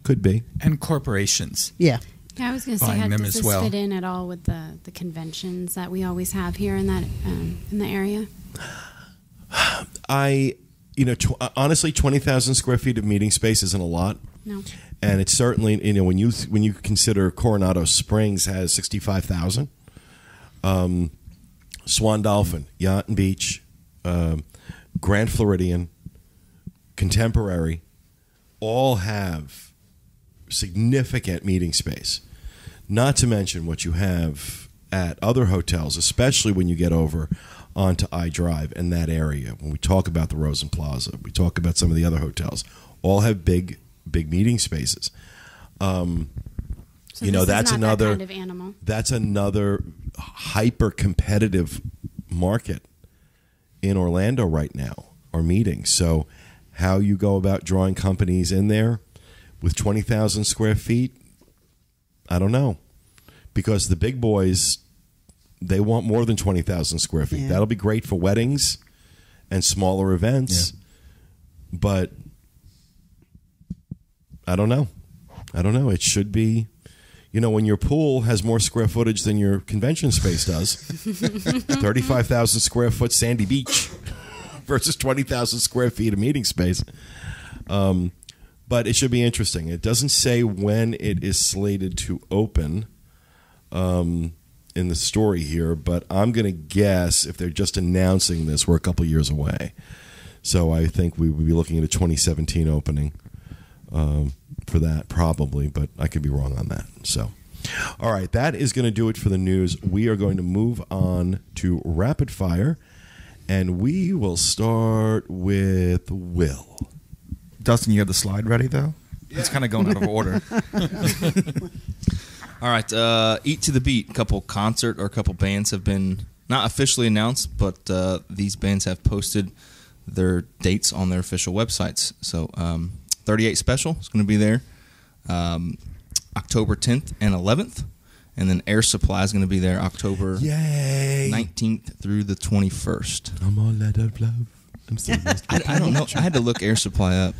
Could be. And corporations. Yeah. Yeah, I was going to say, buying how them does as this well. fit in at all with the conventions that we always have here in that in the area? Honestly, 20,000 square feet of meeting space isn't a lot. No. And it's certainly, when you consider Coronado Springs has 65,000, Swan Dolphin, Yacht and Beach, Grand Floridian, Contemporary, all have significant meeting space. Not to mention what you have at other hotels, especially when you get over onto I-Drive and that area. When we talk about the Rosen Plaza, we talk about some of the other hotels, all have big meeting spaces. So this is that's not another that kind of animal. That's another hyper competitive market in Orlando right now, or meetings. So how you go about drawing companies in there with 20,000 square feet, I don't know, because the big boys, they want more than 20,000 square feet. Yeah. That'll be great for weddings and smaller events, but I don't know. It should be, when your pool has more square footage than your convention space does, 35,000 square foot sandy beach versus 20,000 square feet of meeting space. But it should be interesting. It doesn't say when it is slated to open in the story here, but I'm going to guess if they're just announcing this, we're a couple years away. So I think we would be looking at a 2017 opening for that, probably, but I could be wrong on that. So, all right, that is going to do it for the news. We are going to move on to Rapid Fire, and we will start with Will. Dustin, you have the slide ready, though? Yeah. It's kind of going out of order. All right, Eat to the Beat. A couple concert or a couple bands have been not officially announced, but these bands have posted their dates on their official websites. So 38 Special is going to be there October 10th and 11th. And then Air Supply is going to be there October 19th through the 21st. I'm all out of love. I'm so I don't know. I had to look Air Supply up.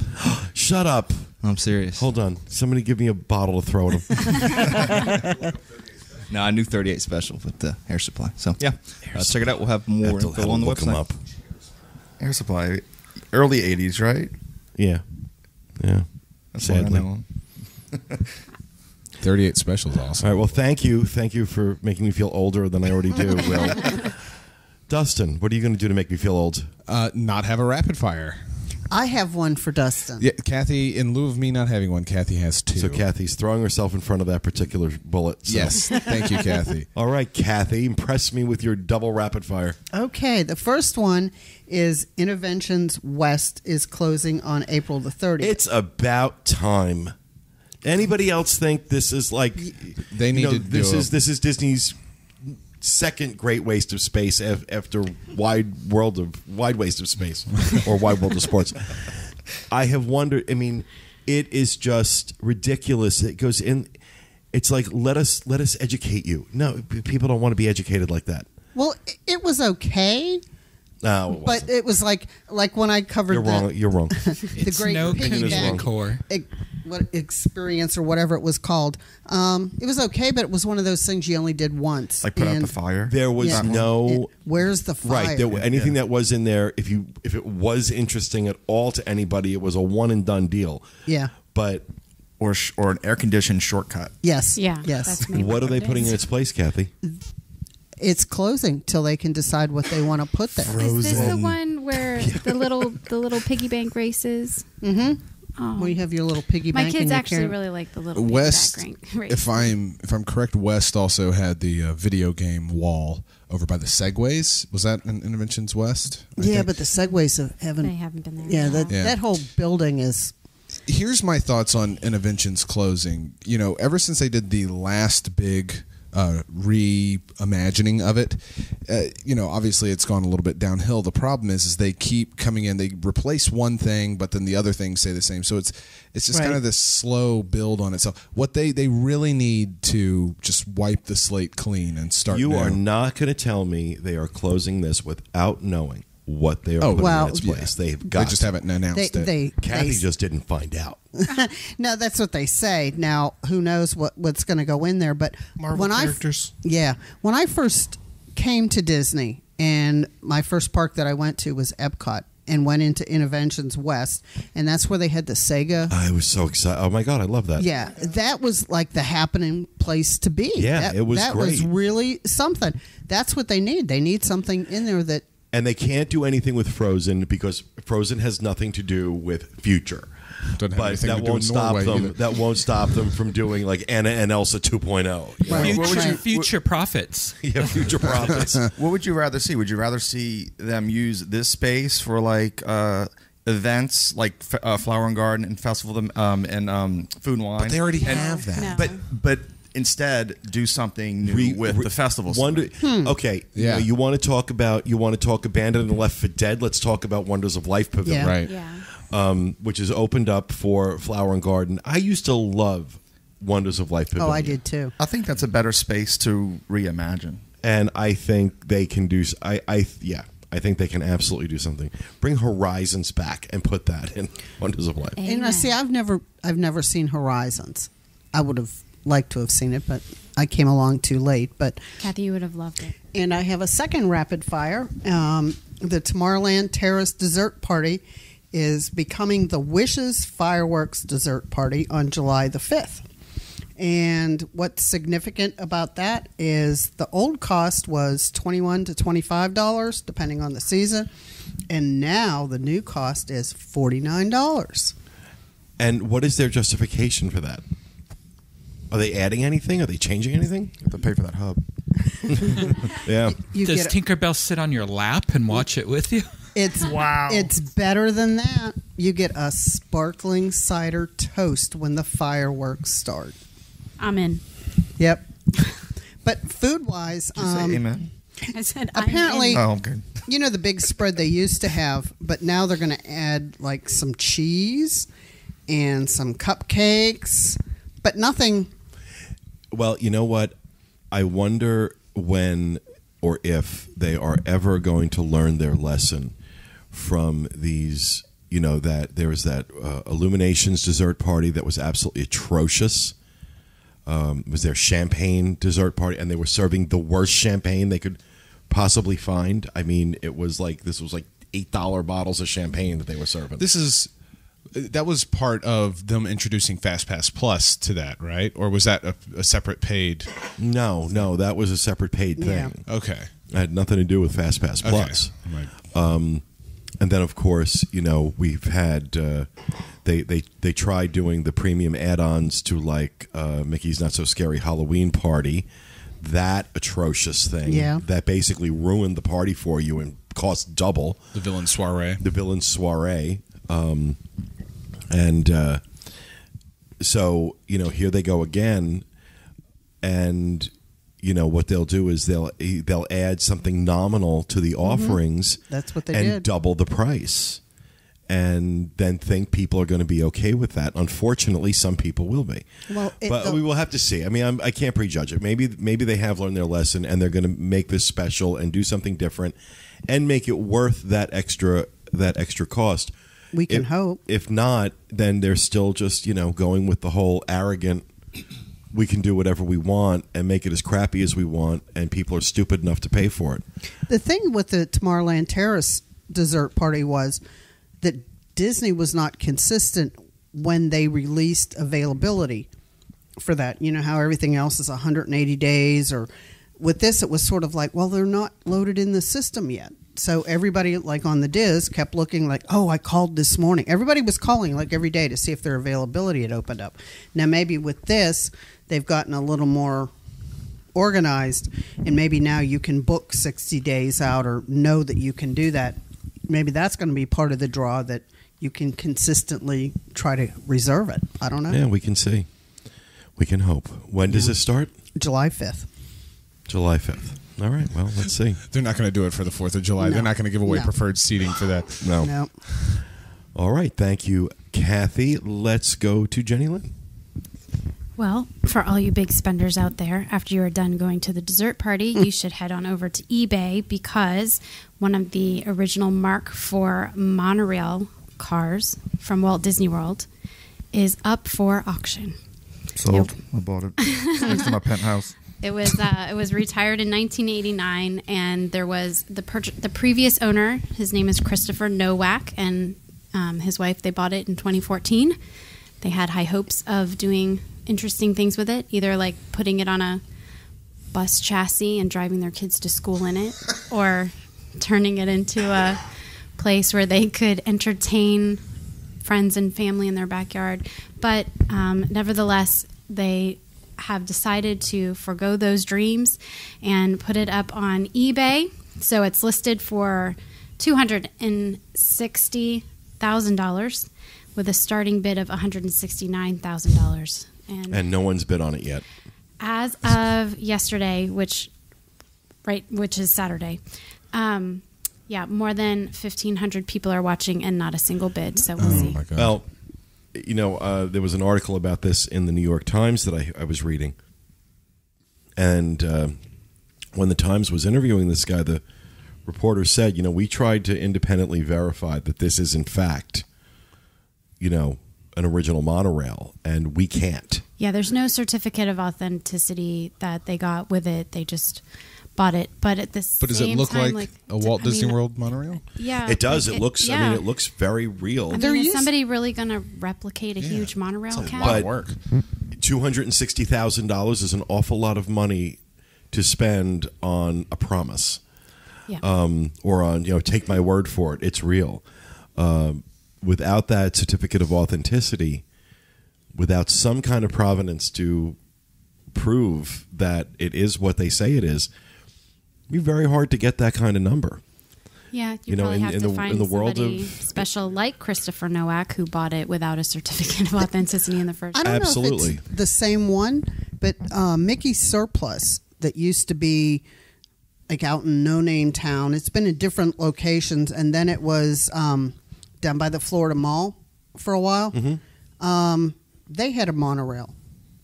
Shut up. I'm serious. Hold on. Somebody give me a bottle to throw at him. No, I knew 38 Special with the Air Supply. So, yeah, check it out. We'll have more info on the look 'em website. up. Air Supply, early 80s, right? Yeah. That's what I Sadly. know. 38 Special is awesome. All right. Well, thank you for making me feel older than I already do, Will. Dustin, what are you going to do to make me feel old? Not have a rapid fire. I have one for Dustin. Yeah, Kathy, in lieu of me not having one, Kathy has two. So Kathy's throwing herself in front of that particular bullet. So. Yes. Thank you, Kathy. All right, Kathy, impress me with your double rapid fire. Okay, the first one is Innoventions West is closing on April the 30th. It's about time. Anybody else think this is like They need to this do is Disney's second great waste of space after Wide World of Space or Wide World of Sports? I have wondered. I mean, it is just ridiculous. It goes in. It's like let us educate you. No, people don't want to be educated like that. Well, it was okay, No, but it was like when I covered you're wrong. You're wrong. the It's Great no Piggyback core. what experience or whatever it was called. It was okay, but it was one of those things you only did once. Like put out And the fire. There was Yeah. no where's the fire? right. Anything that was in there, if it was interesting at all to anybody, it was a one and done deal. Yeah. Or an air conditioned shortcut. Yes. Yeah. Yes. That's maybe What are they it putting is. in its place, Kathy? It's closing till they can decide what they want to put there. Is this the one where the little piggy bank races? Mm-hmm. Oh. Where you have your little piggy My bank. kids and you actually carry- really like the little West, piggy bank if I'm correct, West also had the video game wall over by the Segways. Was that in Innoventions West? I Yeah, think? but the Segways haven't. They haven't been there. Yeah, at all. that whole building is. Here's my thoughts on Innoventions closing. Ever since they did the last big reimagining of it, obviously it's gone a little bit downhill. The problem is they keep coming in, they replace one thing, but then the other things stay the same. So it's just kind of this slow build on itself. What they really need to just wipe the slate clean and start. You new. are not going to tell me they are closing this without knowing what they are putting well, in its place. They've They got just to. haven't announced it. Kathy just didn't find out. No, that's what they say. Now, who knows what's going to go in there? But Marvel characters. When I first came to Disney, and my first park that I went to was Epcot, and went into Innoventions West, and that's where they had the Sega. I was so excited. Oh my God, I love that. Yeah, that was like the happening place to be. Yeah, it was that great. was really something. That's what they need. They need something in there that. And they can't do anything with Frozen because Frozen has nothing to do with future. Doesn't have But anything that to do won't with stop Norway them. either. That won't stop them from doing like Anna and Elsa 2.0. Right. Future profits. Yeah, future profits. What would you rather see? Would you rather see them use this space for like events like Flower and Garden and Festival and Food and Wine? But they already have that. No. But instead do something new with the festival. Okay, Yeah. you want to talk Abandoned and Left for Dead? Let's talk about Wonders of Life Pavilion, Yeah. Right. Yeah. which is opened up for Flower and Garden. I used to love Wonders of Life Pavilion. Oh, I did too. I think that's a better space to reimagine. And I think they can do. I think they can absolutely do something. Bring Horizons back and put that in Wonders of Life. And I see, I've never seen Horizons. I would have liked to have seen it, but I came along too late. But Kathy, you would have loved it. and I have a second rapid fire. The Tomorrowland Terrace Dessert Party is becoming the Wishes Fireworks Dessert Party on July the 5th. And what's significant about that is the old cost was $21 to $25, depending on the season. And now the new cost is $49. And what is their justification for that? Are they adding anything? Are they changing anything? You have to pay for that hub. Yeah. Does Tinkerbell sit on your lap and watch it with you? It's better than that. You get a sparkling cider toast when the fireworks start. I'm in. Yep. But food-wise, Did you say amen? I said apparently, Oh, okay. you know the big spread they used to have, but now they're going to add like some cheese and some cupcakes, but nothing. Well, you know what? I wonder when or if they are ever going to learn their lesson from these. You know, that there was that Illuminations dessert party that was absolutely atrocious. Was their champagne dessert party, and they were serving the worst champagne they could possibly find. I mean, this was like $8 bottles of champagne that they were serving. That was part of them introducing FastPass Plus to that, right? Or was that a separate paid? No, that was a separate paid thing. Yeah. Okay. It had nothing to do with FastPass Plus. Right. And then, of course, you know, we've had they tried doing the premium add-ons to like Mickey's Not So Scary Halloween Party. That atrocious thing. Yeah. That basically ruined the party for you and cost double. The Villain Soiree. The Villain Soiree. So, you know, here they go again. And, you know, what they'll do is they'll add something nominal to the offerings. That's what they and did. double the price. And then think people are going to be okay with that. Unfortunately, some people will be. Well, But we will have to see. I mean, I can't prejudge it. Maybe they have learned their lesson and they're going to make this special and do something different and make it worth that extra cost. We can hope. If not, then they're still just, you know, going with the whole arrogant, we can do whatever we want and make it as crappy as we want, and people are stupid enough to pay for it. The thing with the Tomorrowland Terrace dessert party was that Disney was not consistent when they released availability for that. You know how everything else is 180 days, or with this it was sort of like, well, they're not loaded in the system yet. So everybody like on the DIS kept looking like, oh, I called this morning. Everybody was calling like every day to see if their availability had opened up. Now maybe with this, they've gotten a little more organized, and maybe now you can book 60 days out or know that you can do that. Maybe that's going to be part of the draw, that you can consistently try to reserve it. I don't know. Yeah, we can see. We can hope. When does this start? July 5th. July 5th. All right, well, let's see. They're not going to do it for the 4th of July. No. They're not going to give away No. preferred seating for that. No. All right, thank you, Kathy. Let's go to Jenny Lynn. Well, for all you big spenders out there, after you are done going to the dessert party, you should head on over to eBay because one of the original Mark IV Monorail cars from Walt Disney World is up for auction. Sold. I bought it. It's next to my penthouse. It was retired in 1989, and there was the previous owner. His name is Christopher Nowak, and his wife. They bought it in 2014. They had high hopes of doing interesting things with it, either like putting it on a bus chassis and driving their kids to school in it, or turning it into a place where they could entertain friends and family in their backyard. But nevertheless, they have decided to forgo those dreams and put it up on eBay. So it's listed for $260,000 with a starting bid of $169,000. And no one's bid on it yet. As of yesterday, which is Saturday, more than 1,500 people are watching and not a single bid. So we'll see. My God. Well, there was an article about this in the New York Times that I was reading. And when the Times was interviewing this guy, the reporter said, we tried to independently verify that this is in fact, an original monorail, and we can't. Yeah, there's no certificate of authenticity that they got with it. They just bought it. But at this But does it look like a Walt Disney World monorail? Yeah. It does. It looks, it looks very real. Is somebody really going to replicate a huge monorail It's a cab? lot of work. $260,000 is an awful lot of money to spend on a promise. Yeah. Or on, take my word for it. It's real. Without that certificate of authenticity, without some kind of provenance to prove that it is what they say it is, it'd be very hard to get that kind of number. Yeah, you probably have to find in the world somebody of special like Christopher Nowak who bought it without a certificate of authenticity in the first I place. don't Absolutely. know if it's the same one, but Mickey's Surplus that used to be like out in No Name Town. It's been in different locations, and then it was down by the Florida Mall for a while. Mm-hmm. They had a monorail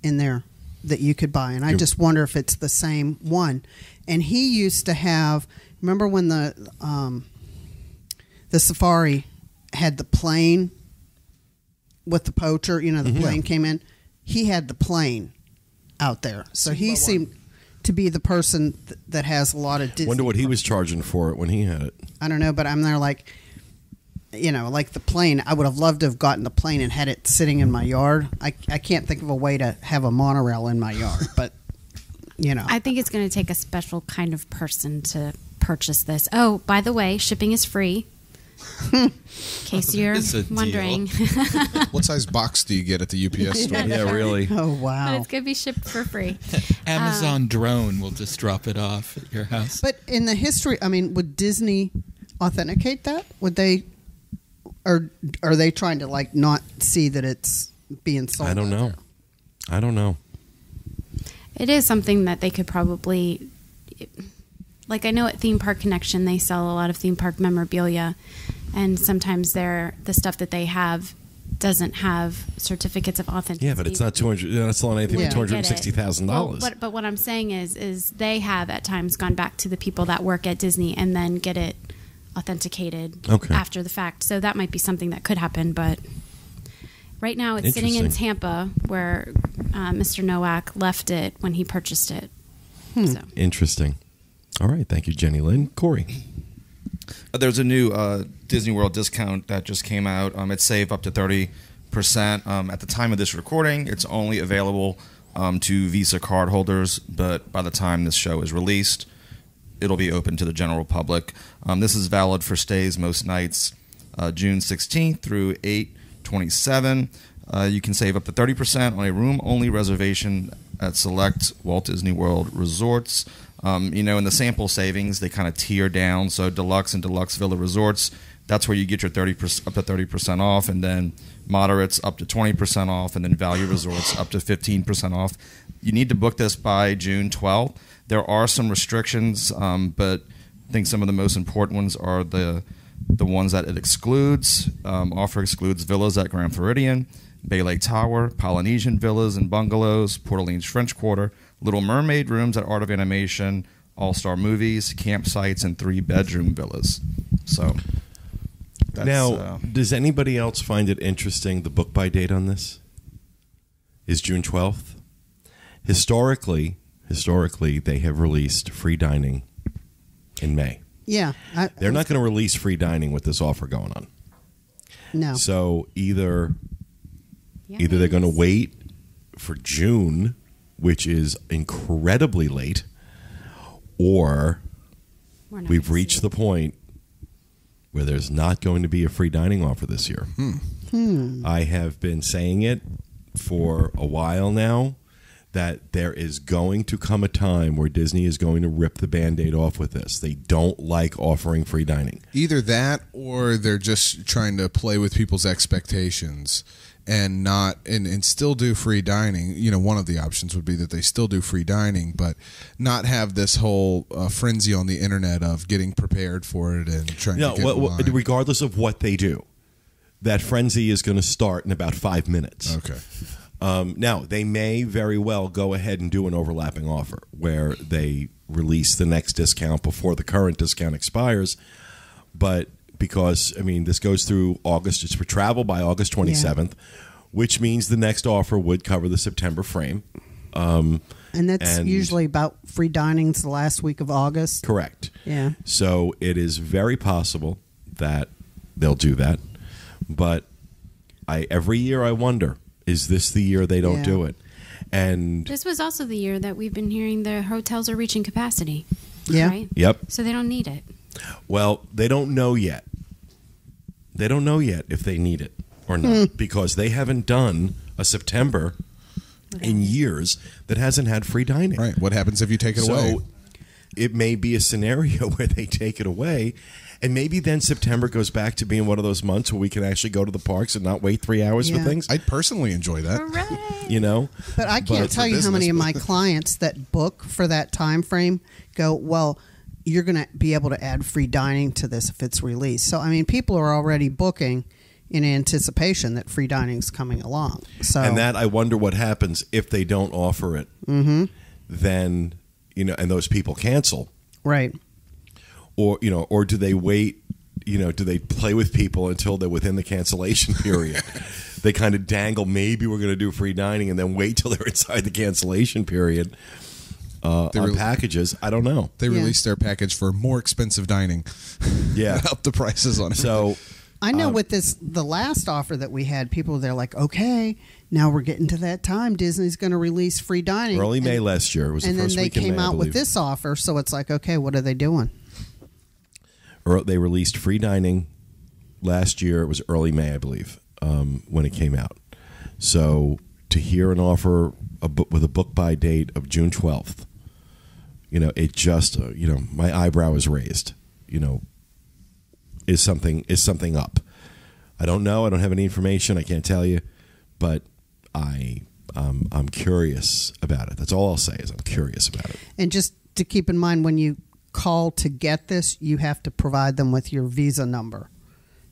in there that you could buy, and I just wonder if it's the same one. And he used to have. Remember when the Safari had the plane with the poacher? The plane came in. He had the plane out there, so he seemed to be the person that has a lot of Disney. Wonder what he was charging for it when he had it. I don't know, but I'm there like the plane. I would have loved to have gotten the plane and had it sitting in my yard. I can't think of a way to have a monorail in my yard, but I think it's going to take a special kind of person to purchase this. Oh, by the way, shipping is free. In case you're wondering. What size box do you get at the UPS store? Yeah, really. Oh But wow! it's going to be shipped for free. Amazon drone will just drop it off at your house. But in the history, would Disney authenticate that? Would they, or are they trying to not see that it's being sold? I don't know. It is something that they could probably, I know at Theme Park Connection, they sell a lot of theme park memorabilia, and sometimes the stuff that they have doesn't have certificates of authenticity. Yeah, but it's not 200. That's not anything Yeah. like $260,000. Well, but what I'm saying is they have at times gone back to the people that work at Disney and then get it authenticated after the fact. So that might be something that could happen, but right now it's sitting in Tampa where Mr. Nowak left it when he purchased it. So. Interesting. All right. Thank you, Jenny Lynn. Corey. There's a new Disney World discount that just came out. It's saved up to 30%. At the time of this recording, it's only available to Visa card holders, but by the time this show is released, it'll be open to the general public. This is valid for stays most nights June 16th through 8/27. You can save up to 30% on a room-only reservation at select Walt Disney World resorts. In the sample savings, they kind of tier down. So deluxe and deluxe villa resorts, that's where you get your 30% up to 30% off, and then moderates up to 20% off, and then value resorts up to 15% off. You need to book this by June 12th. There are some restrictions, but I think some of the most important ones are the ones that it excludes. Offer excludes villas at Grand Floridian, Bay Lake Tower, Polynesian villas and bungalows, Port Orleans French Quarter, Little Mermaid rooms at Art of Animation, All-Star Movies, campsites, and 3-bedroom villas. So that's, now, does anybody else find it interesting the book buy date on this is June 12th? Historically, they have released free dining in May. Yeah. They're not going to release free dining with this offer going on. No. So either they're going to wait for June, which is incredibly late, or we've reached the point where there's not going to be a free dining offer this year. I have been saying it for a while now, that there is going to come a time where Disney is going to rip the Band-Aid off with this. They don't like offering free dining. Either that, or they're just trying to play with people's expectations and not and still do free dining. You know, one of the options would be that they still do free dining, but not have this whole frenzy on the internet of getting prepared for it and trying to get in line. Regardless of what they do, that frenzy is going to start in about 5 minutes. Okay. Now, they may very well go ahead and do an overlapping offer where they release the next discount before the current discount expires. But because, I mean, this goes through August, it's for travel by August 27th, which means the next offer would cover the September frame. And that's usually about free dinings the last week of August. Correct. Yeah. So it is very possible that they'll do that. But every year I wonder, is this the year they don't do it? And this was also the year that we've been hearing the hotels are reaching capacity. Yeah. Right? Yep. So they don't need it. Well, they don't know yet. They don't know yet if they need it or not because they haven't done a September in years that hasn't had free dining. Right. What happens if you take it away? So it may be a scenario where they take it away, and maybe then September goes back to being one of those months where we can actually go to the parks and not wait 3 hours for things. I'd personally enjoy that. Hooray! You know? But I can't tell you how many of my clients that book for that time frame go, well, you're going to be able to add free dining to this if it's released. So, I mean, people are already booking in anticipation that free dining's coming along. So, and that, I wonder what happens if they don't offer it. Then, you know, and those people cancel. Right. Or, you know, or do they wait, you know, do they play with people until they're within the cancellation period? They kind of dangle, maybe we're going to do free dining, and then wait till they're inside the cancellation period on packages. I don't know. They released their package for more expensive dining. Yeah. Up the prices on it. So I know with the last offer that we had, people they're like, okay, now we're getting to that time. Disney's going to release free dining. Early May last year. It was the first week in May, and then they came out with this offer, so it's like, okay, what are they doing? They released free dining last year. It was early May, I believe, when it came out. So to hear an offer with a book buy date of June 12th, you know, it just, you know, my eyebrow is raised. You know, is something up? I don't know. I don't have any information. I can't tell you, but I'm curious about it. That's all I'll say is I'm curious about it. And just to keep in mind, when you call to get this, you have to provide them with your Visa number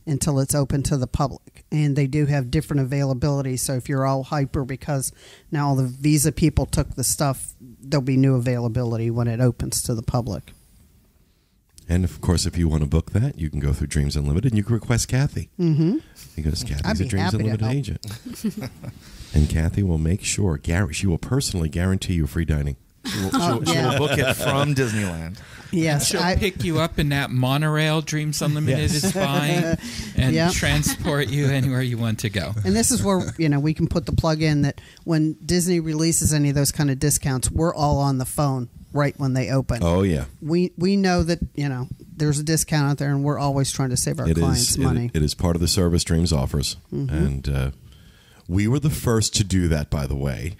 until it's open to the public. And they do have different availability. So if you're all hyper because now all the Visa people took the stuff, there'll be new availability when it opens to the public. And of course, if you want to book that, you can go through Dreams Unlimited and you can request Kathy. Because Kathy's a Dreams Unlimited agent. And Kathy will make sure, she will personally guarantee you free dining. She will book it from Disneyland. Yes, She'll pick you up in that Monorail Dreams Unlimited is buying and transport you anywhere you want to go. And this is where, you know, we can put the plug in that when Disney releases any of those kind of discounts, we're all on the phone right when they open. Oh, yeah. We know that, you know, there's a discount out there, and we're always trying to save our clients money. It is part of the service Dreams offers. And we were the first to do that, by the way.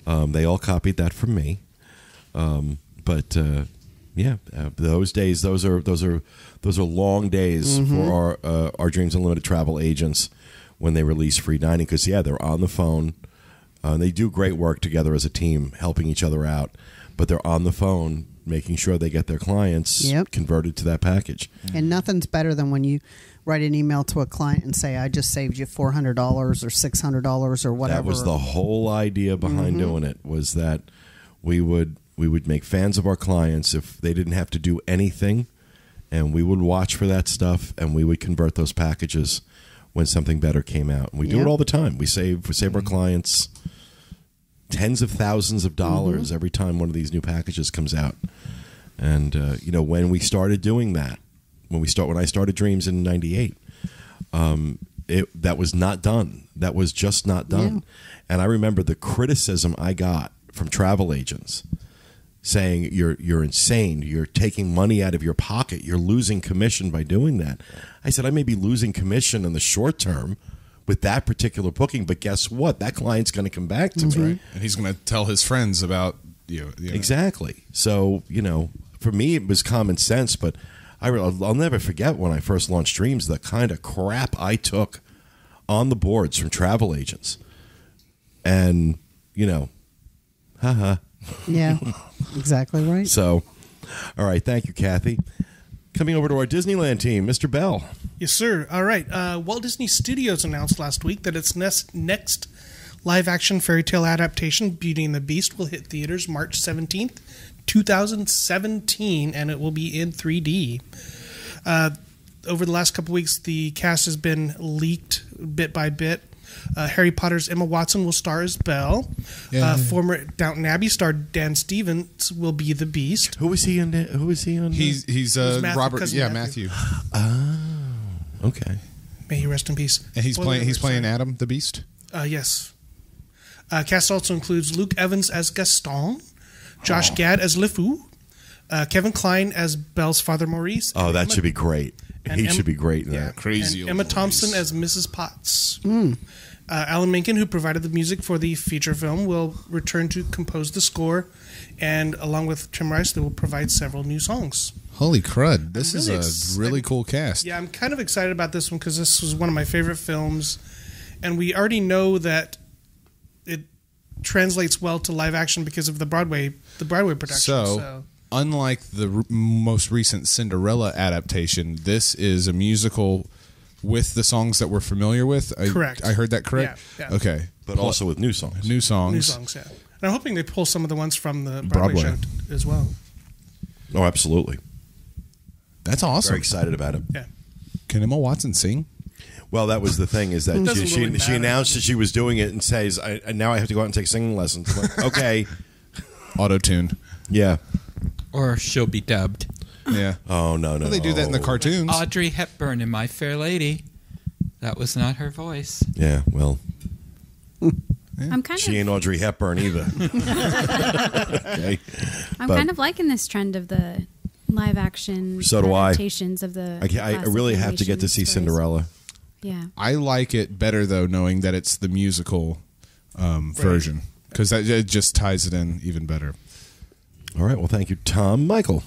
They all copied that from me. Those days, those are long days for our Dreams Unlimited travel agents when they release free dining, because they're on the phone. They do great work together as a team, helping each other out, but they're on the phone making sure they get their clients Yep. converted to that package. And nothing's better than when you write an email to a client and say, I just saved you $400 or $600 or whatever. That was the whole idea behind doing it, was that we would make fans of our clients if they didn't have to do anything, and we would watch for that stuff, and we would convert those packages when something better came out. And we do it all the time. We save our clients tens of thousands of dollars every time one of these new packages comes out. And when we started doing that, when I started Dreams in '98, that was not done. That was just not done. Yeah. And I remember the criticism I got from travel agents saying, you're insane. You're taking money out of your pocket. You're losing commission by doing that. I said, I may be losing commission in the short term with that particular booking, but guess what? That client's going to come back to me. And he's going to tell his friends about you. Exactly. So, for me, it was common sense, but I'll never forget when I first launched Dreams, the kind of crap I took on the boards from travel agents. And, haha. Yeah, exactly right. So, all right. Thank you, Kathy. Coming over to our Disneyland team, Mr. Bell. Yes, sir. All right. Walt Disney Studios announced last week that its next live-action fairy tale adaptation, Beauty and the Beast, will hit theaters March 17th, 2017, and it will be in 3D. Over the last couple weeks, the cast has been leaked bit by bit. Harry Potter's Emma Watson will star as Belle. Former Downton Abbey star Dan Stevens will be the Beast. Who is he on? He's Matthew, Robert. cousin Yeah, Matthew. Matthew. Oh, okay. May he rest in peace. And he's Spoiler alert, playing sorry. Adam the Beast. Yes. Cast also includes Luke Evans as Gaston, Josh Gad as LeFou, Kevin Kline as Belle's father Maurice. Oh, that should be great. He should be great in that. Crazy And old Emma Maurice. Thompson as Mrs. Potts. Alan Menken, who provided the music for the feature film, will return to compose the score, and along with Tim Rice, they will provide several new songs. Holy crud! This really is a really cool cast. Yeah, I'm kind of excited about this one because this was one of my favorite films, and we already know that it translates well to live action because of the Broadway production. So, unlike the most recent Cinderella adaptation, this is a musical with the songs that we're familiar with. Correct. I heard that correct? Yeah, yeah. Okay. But also with new songs. New songs. New songs, yeah. And I'm hoping they pull some of the ones from the Broadway show as well. Oh, absolutely. That's awesome. Very excited about it. Yeah. Can Emma Watson sing? Well, that was the thing, is that Doesn't she really matter. announced that she was doing it and says, now I have to go out and take singing lessons. I'm like, okay. Auto-tuned. Yeah. Or she'll be dubbed. Yeah. Oh, no. Well, they do that in the cartoons. Audrey Hepburn in My Fair Lady. That was not her voice. Yeah, well, I'm kind she ain't of Audrey Hepburn either. Okay. I'm but- kind of liking this trend of the live action So do I. adaptations of the I really have to get to see classic animation Cinderella. stories. Yeah. I like it better, though, knowing that it's the musical version. Because that it just ties it in even better. All right, well, thank you, Tom. Michael.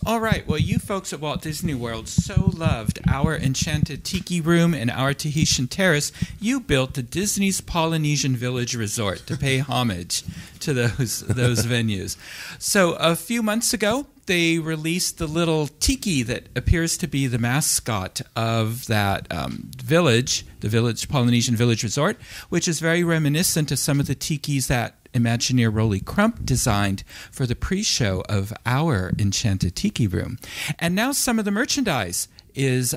All right. Well, you folks at Walt Disney World so loved our Enchanted Tiki Room and our Tahitian Terrace, you built the Disney's Polynesian Village Resort to pay homage to those venues. So a few months ago, they released the little tiki that appears to be the mascot of that village, the Polynesian Village Resort, which is very reminiscent of some of the tikis that Imagineer Rolly Crump designed for the pre-show of our Enchanted Tiki Room. And now some of the merchandise is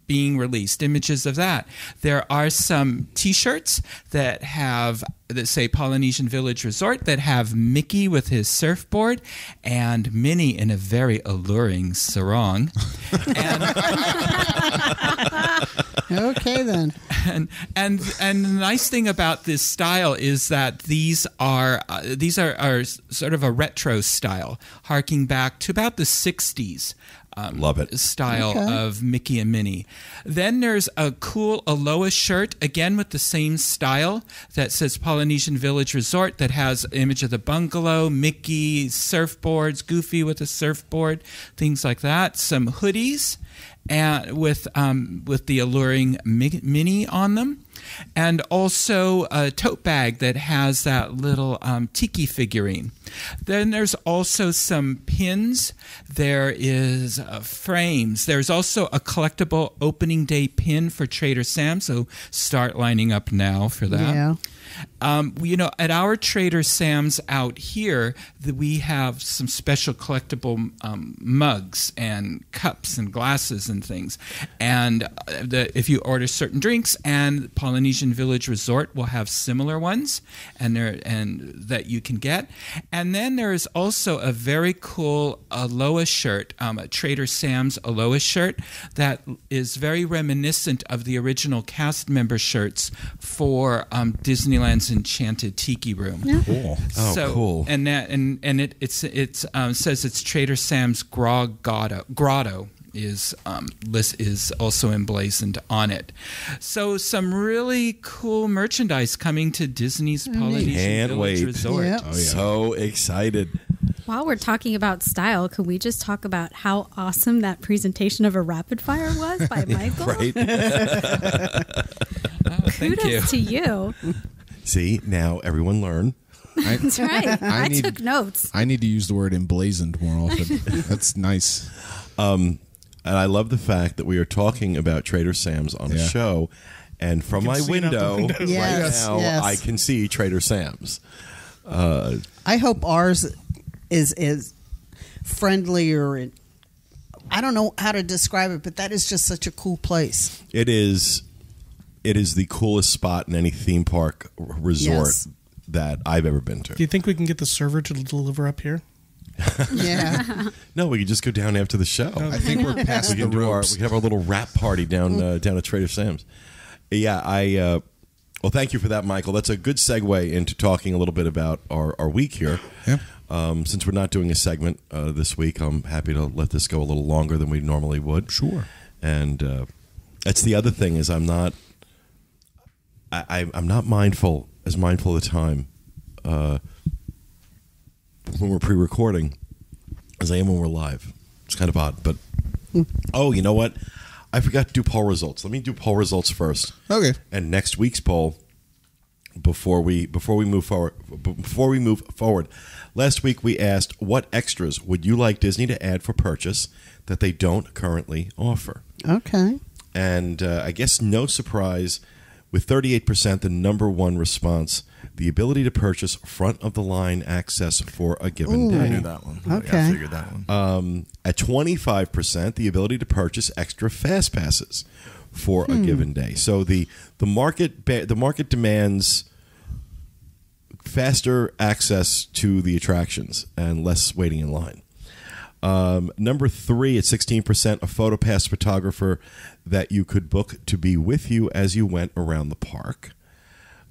being released, images of that. There are some T-shirts that say Polynesian Village Resort that have Mickey with his surfboard and Minnie in a very alluring sarong. Okay, then. And the nice thing about this style is that these are sort of a retro style, harking back to about the 60s. Love it. Style of Mickey and Minnie. Then there's a cool Aloha shirt, again with the same style, that says Polynesian Village Resort, that has an image of the bungalow, Mickey, surfboards, Goofy with a surfboard, things like that. Some hoodies. and with the alluring mini on them, and also a tote bag that has that little tiki figurine. Then there's also some pins. There is frames. There's also a collectible opening day pin for Trader Sam's, so start lining up now for that. Yeah. At our Trader Sam's out here, we have some special collectible mugs and cups and glasses and things. And if you order certain drinks, and Polynesian Village Resort will have similar ones, and that you can get. And then there is also a very cool Aloha shirt, a Trader Sam's Aloha shirt that is very reminiscent of the original cast member shirts for Disneyland's Enchanted Tiki Room. Yeah. Cool. Oh, cool. And it says it's Trader Sam's Grotto is also emblazoned on it. So some really cool merchandise coming to Disney's Polynesian Can't Village wait. Resort. Yep. Oh, yeah. So excited. While we're talking about style, could we just talk about how awesome that presentation of a rapid fire was by Michael? Right? Thank you. Kudos to you. See, now everyone learn. That's right. I took notes. I need to use the word emblazoned more often. That's nice. And I love the fact that we are talking about Trader Sam's on a Yeah. show, and from my see it out the window window. Yes, right now, yes. I can see Trader Sam's. I hope ours is friendlier. I don't know how to describe it, but that is just such a cool place. It is the coolest spot in any theme park resort Yes. that I've ever been to. Do you think we can get the server to deliver up here? Yeah. No, we can just go down after the show. I think we're past We the can do our, ropes. we can have our little rap party down at Trader Sam's. Yeah, well, thank you for that, Michael. That's a good segue into talking a little bit about our week here. Yeah. Since we're not doing a segment this week, I'm happy to let this go a little longer than we normally would. Sure. And that's the other thing is I'm not mindful of the time when we're pre-recording as I am when we're live. It's kind of odd, but oh, you know what? I forgot to do poll results. Let me do poll results first. Okay. And next week's poll, before we move forward, last week we asked what extras would you like Disney to add for purchase that they don't currently offer. Okay. And I guess no surprise, with 38%, the number one response, the ability to purchase front-of-the-line access for a given Ooh. day. I knew that one. Okay. I figured that one. At 25%, the ability to purchase extra fast passes for a given day. So the market demands faster access to the attractions and less waiting in line. Number 3 at 16%, a PhotoPass photographer that you could book to be with you as you went around the park.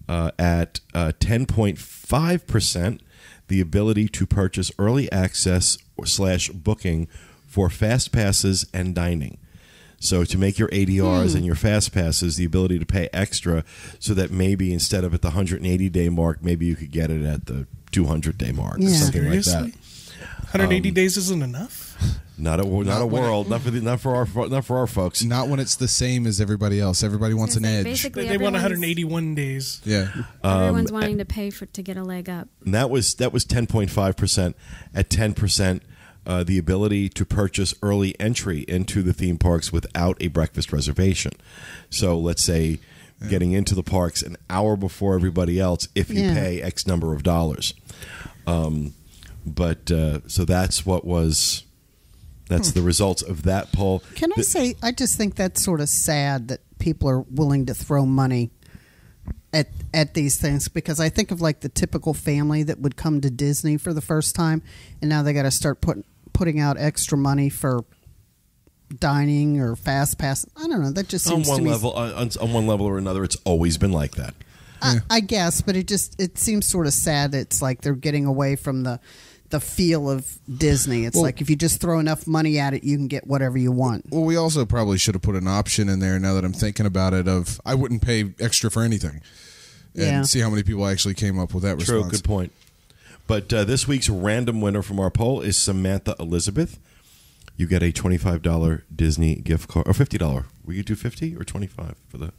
At 10.5%, the ability to purchase early access / booking for fast passes and dining. So to make your ADRs and your fast passes, the ability to pay extra so that maybe instead of at the 180-day mark, maybe you could get it at the 200-day mark or Yeah. something Seriously? like that. 180 days isn't enough? Not a world, not for our folks. Not when it's the same as everybody else. Everybody wants an edge. Basically, They want everyone's- 181 days. Yeah. Everyone's wanting to pay to get a leg up. And that was 10.5%. At 10%, the ability to purchase early entry into the theme parks without a breakfast reservation. So let's say getting into the parks an hour before everybody else if you Yeah. pay X number of dollars. So that's what was. That's the results of that poll. Can I say, I just think that's sort of sad that people are willing to throw money at these things, because I think of like the typical family that would come to Disney for the first time, and now they got to start putting out extra money for dining or fast pass. I don't know. That just On seems to one me level, on one level or another, it's always been like that. I guess, but it seems sort of sad. It's like they're getting away from the feel of Disney. It's like if you just throw enough money at it, you can get whatever you want. Well, we also probably should have put an option in there, now that I'm thinking about it, of I wouldn't pay extra for anything. And Yeah. see how many people actually came up with that True, response. good point. But this week's random winner from our poll is Samantha Elizabeth. you get a $25 Disney gift card, or $50. Will you do 50 or 25 for the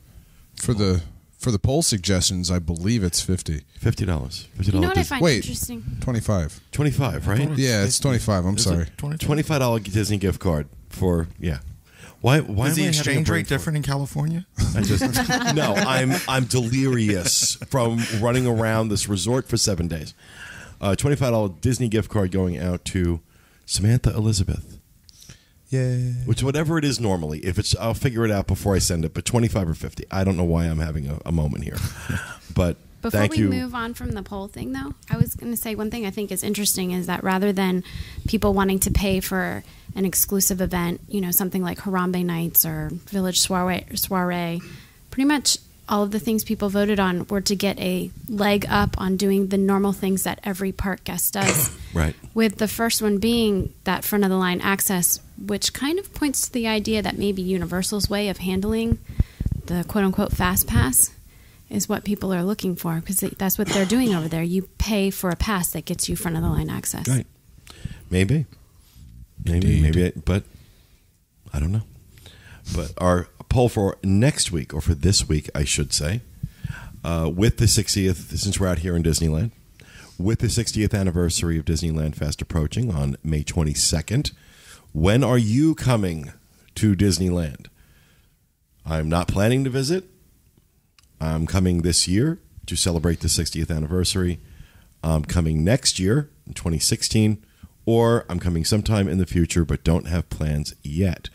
For the poll suggestions? I believe it's $50. $50. You know what I Disney. find Wait. interesting? 25. 25, right? Yeah, it's 25. I'm sorry. $25 Disney gift card for Why Is am the I having exchange a brain rate different in California? I just no. I'm delirious from running around this resort for 7 days. $25 Disney gift card going out to Samantha Elizabeth. Yeah. Which whatever it is normally, if it's I'll figure it out before I send it. But 25 or 50, I don't know why I'm having a moment here. But Before thank we you. move on from the poll thing, though, I was going to say one thing I think is interesting is that rather than people wanting to pay for an exclusive event, something like Harambe Nights or Village Soiree, pretty much all of the things people voted on were to get a leg up on doing the normal things that every park guest does. Right. With the first one being that front of the line access, which kind of points to the idea that maybe Universal's way of handling the quote unquote fast pass is what people are looking for, because that's what they're doing over there. You pay for a pass that gets you front of the line access. Right. Maybe, but I don't know. But our poll for next week, or for this week, I should say, with the 60th, since we're out here in Disneyland, with the 60th anniversary of Disneyland fast approaching on May 22nd, when are you coming to Disneyland? I'm not planning to visit. I'm coming this year to celebrate the 60th anniversary. I'm coming next year, in 2016, or I'm coming sometime in the future, but don't have plans yet.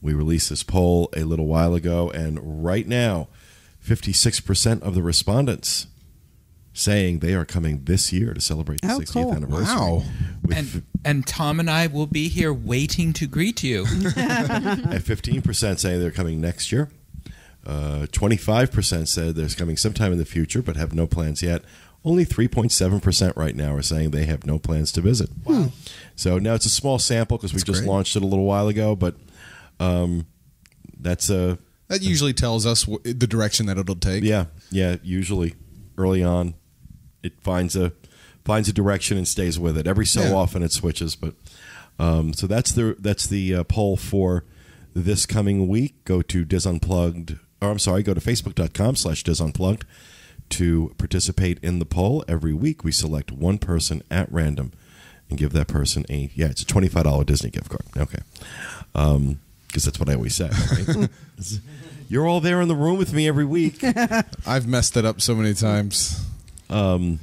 We released this poll a little while ago, and right now, 56% of the respondents saying they are coming this year to celebrate the 60th cool. anniversary. Wow. And Tom and I will be here waiting to greet you. And 15% saying they're coming next year. 25% said they're coming sometime in the future, but have no plans yet. Only 3.7% right now are saying they have no plans to visit. Wow. So now it's a small sample because we just launched it a little while ago, but that usually tells us the direction that it'll take. Yeah. Usually early on, it finds a direction and stays with it. Every so often it switches, but so that's the poll for this coming week. Go to DIS Unplugged. Go to Facebook.com/DIS Unplugged to participate in the poll. Every week we select one person at random and give that person it's a $25 Disney gift card. Okay. Because that's what I always say, right? You're all there in the room with me every week. I've messed it up so many times. And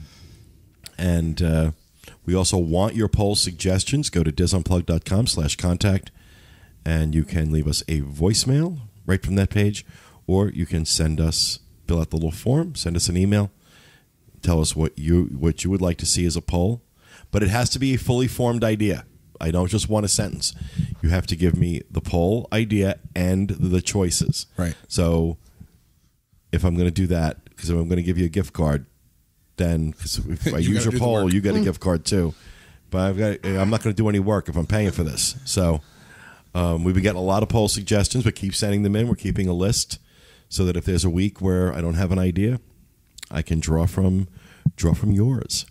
we also want your poll suggestions. Go to disunplugged.com/contact, and you can leave us a voicemail right from that page, or you can fill out the little form, send us an email, tell us what you would like to see as a poll. But it has to be a fully formed idea. I don't just want a sentence. You have to give me the poll idea and the choices. Right. So if I'm going to do that, because if I'm going to give you a gift card, then if I use your poll, you get a gift card too. But I'm not going to do any work if I'm paying for this. So we've been getting a lot of poll suggestions, but keep sending them in. We're keeping a list so that if there's a week where I don't have an idea, I can draw from yours.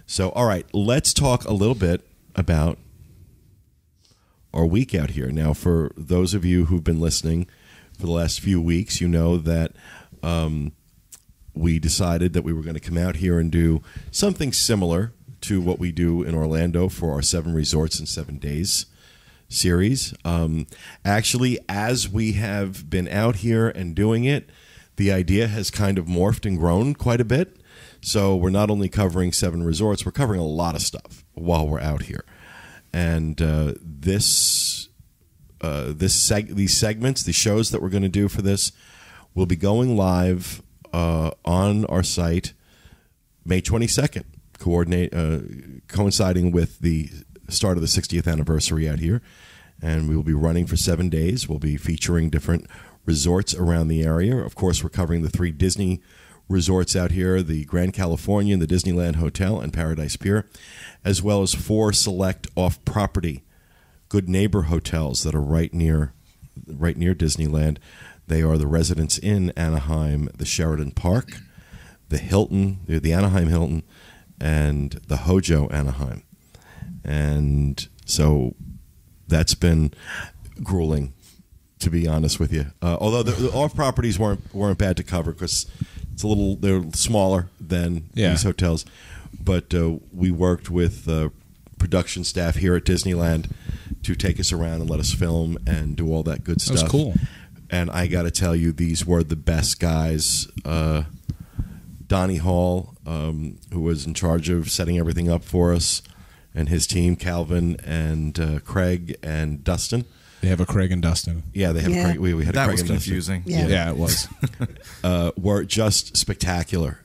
So, all right, let's talk a little bit about our week out here. Now, for those of you who've been listening for the last few weeks, you know that we decided that we were going to come out here and do something similar to what we do in Orlando for our 7 Resorts in 7 Days series. Actually, as we have been out here and doing it, the idea has kind of morphed and grown quite a bit. So we're not only covering 7 resorts, we're covering a lot of stuff while we're out here. And these segments, the shows that we're going to do for this, will be going live on our site May 22nd, coinciding with the start of the 60th anniversary out here. And we will be running for 7 days. We'll be featuring different resorts around the area. Of course, we're covering the 3 Disney resorts out here, the Grand Californian, the Disneyland Hotel, and Paradise Pier, as well as 4 select off-property Good Neighbor hotels that are right near Disneyland. They are the Residence Inn Anaheim, the Sheraton Park, the Hilton, the Anaheim Hilton, and the Hojo Anaheim. And so that's been grueling, to be honest with you. Although the off properties weren't bad to cover because they're smaller than these hotels. But we worked with production staff here at Disneyland to take us around and let us film and do all that good stuff. That was cool. And I got to tell you, these were the best guys. Donnie Hall, who was in charge of setting everything up for us, and his team, Calvin and Craig and Dustin. They have a Craig and Dustin. Yeah, they have a Craig. We had that a Craig was and confusing. Dustin. Yeah, it was. Were just spectacular,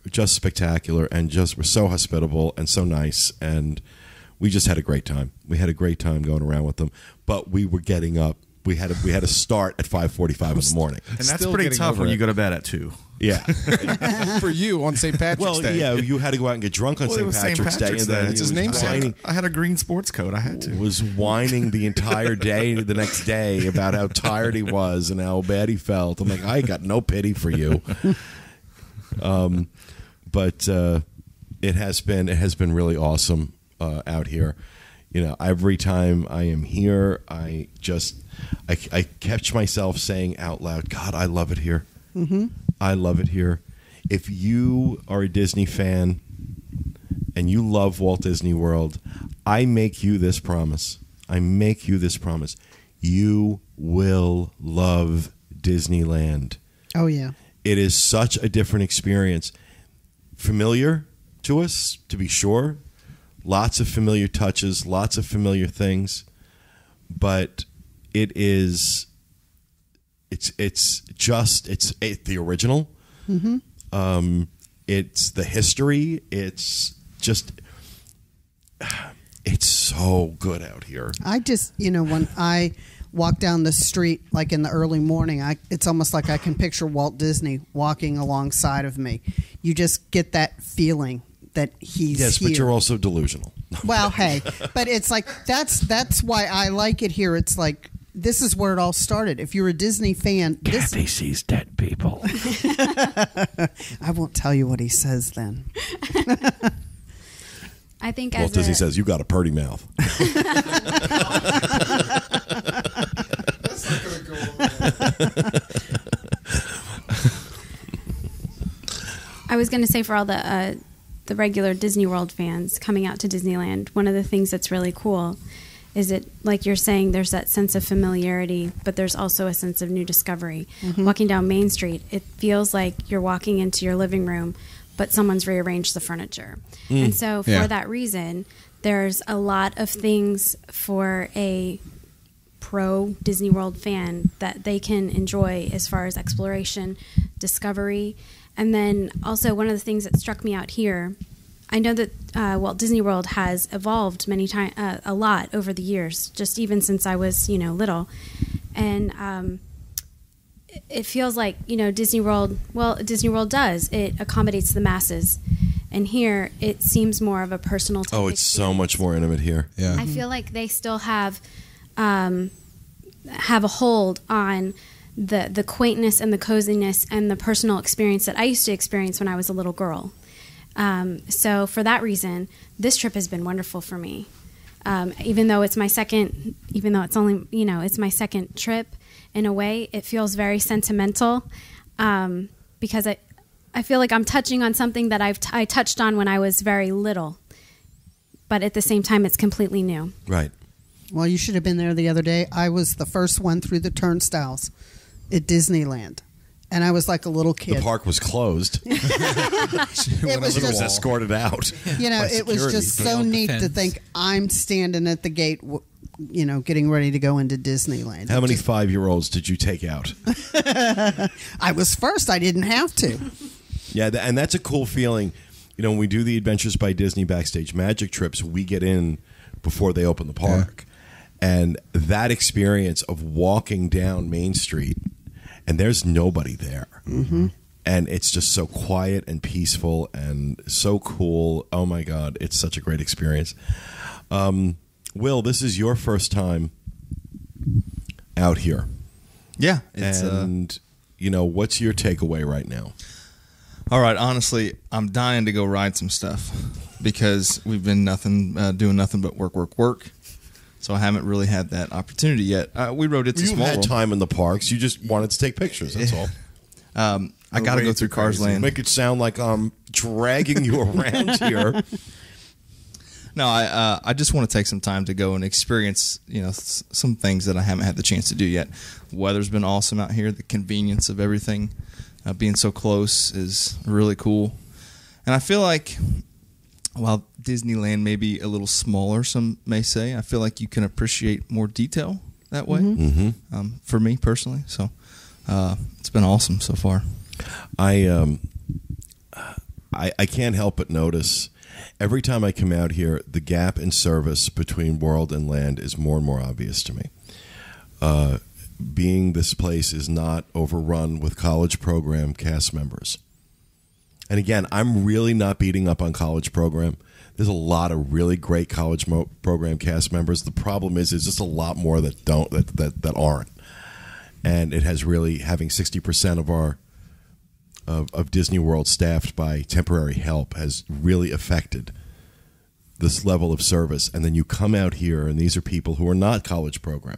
and just were so hospitable and so nice, and we just had a great time. We had a great time going around with them, but we were getting up. We had to start at 5:45 in the morning, And that's Still pretty getting tough over when it. you go to bed at 2. Yeah. For you on St. Patrick's Well, Day. yeah, you had to go out and get drunk on Well, it St. was Patrick's Day, and then It's his he was namesake. whining- I had a green sports coat. I had to. was whining the entire day the next day about how tired he was and how bad he felt. I'm like, I got no pity for you. But it has been really awesome out here. Every time I am here, I catch myself saying out loud, God, I love it here. Mm-hmm. I love it here. If you are a Disney fan and you love Walt Disney World, I make you this promise. You will love Disneyland. Oh, yeah. It is such a different experience. Familiar to us, to be sure. Lots of familiar touches, lots of familiar things. But it's the original. Mm-hmm. It's the history. It's so good out here. I just, when I walk down the street, like in the early morning, it's almost like I can picture Walt Disney walking alongside of me. You just get that feeling that he's yes, here. but you're also delusional. Well, hey, but it's like that's why I like it here. It's like this is where it all started. If you're a Disney fan, Kathy sees dead people. I won't tell you what he says then. I think Walt Disney says, you got a purty mouth. I was going to say for all the regular Disney World fans coming out to Disneyland, one of the things that's really cool is it, like you're saying, there's that sense of familiarity, but there's also a sense of new discovery. Mm-hmm. Walking down Main Street, it feels like you're walking into your living room, but someone's rearranged the furniture. And so for that reason, there's a lot of things for a pro Disney World fan that they can enjoy as far as exploration, discovery. And then also one of the things that struck me out here, I know that Walt Disney World has evolved a lot over the years, just even since I was, little. And it feels like, Disney World does. It accommodates the masses. And here, it seems more of a personal type It's so much more intimate here. Yeah. I feel like they still have a hold on the quaintness and the coziness and the personal experience that I used to experience when I was a little girl. So for that reason, this trip has been wonderful for me. Even though it's my second trip, in a way, it feels very sentimental because I feel like I'm touching on something that I touched on when I was very little, but at the same time, it's completely new. Right. Well, you should have been there the other day. I was the first one through the turnstiles at Disneyland. And I was like a little kid. The park was closed. It was It was just, escorted out. it was just so Build the neat to fence. think I'm standing at the gate, getting ready to go into Disneyland. How many 5-year-olds did you take out? I was first. I didn't have to. Yeah, and that's a cool feeling. When we do the Adventures by Disney Backstage Magic trips, we get in before they open the park. And that experience of walking down Main Street and there's nobody there. Mm-hmm. And it's just so quiet and peaceful and so cool. Oh, my God. It's such a great experience. Will, this is your first time out here. Yeah. It's, and, what's your takeaway right now? All right. Honestly, I'm dying to go ride some stuff because we've been doing nothing but work. so I haven't really had that opportunity yet. We rode It's a You've Small had World. time in the parks. You just wanted to take pictures. That's all. I got to go through Cars Land. Make it sound like I'm dragging you around here. No, I just want to take some time to go and experience, some things that I haven't had the chance to do yet. Weather's been awesome out here. The convenience of everything, being so close, is really cool. And I feel like, while Disneyland may be a little smaller, some may say, I feel like you can appreciate more detail that way. Mm-hmm. For me personally, so it's been awesome so far. I can't help but notice every time I come out here, the gap in service between World and Land is more and more obvious to me. Being this place is not overrun with college program cast members. And again, I'm really not beating up on college program. There's a lot of really great college program cast members. The problem is there's just a lot more that don't that aren't. And it has really, having 60% of our of Disney World staffed by temporary help has really affected this level of service. And then you come out here, and these are people who are not college program,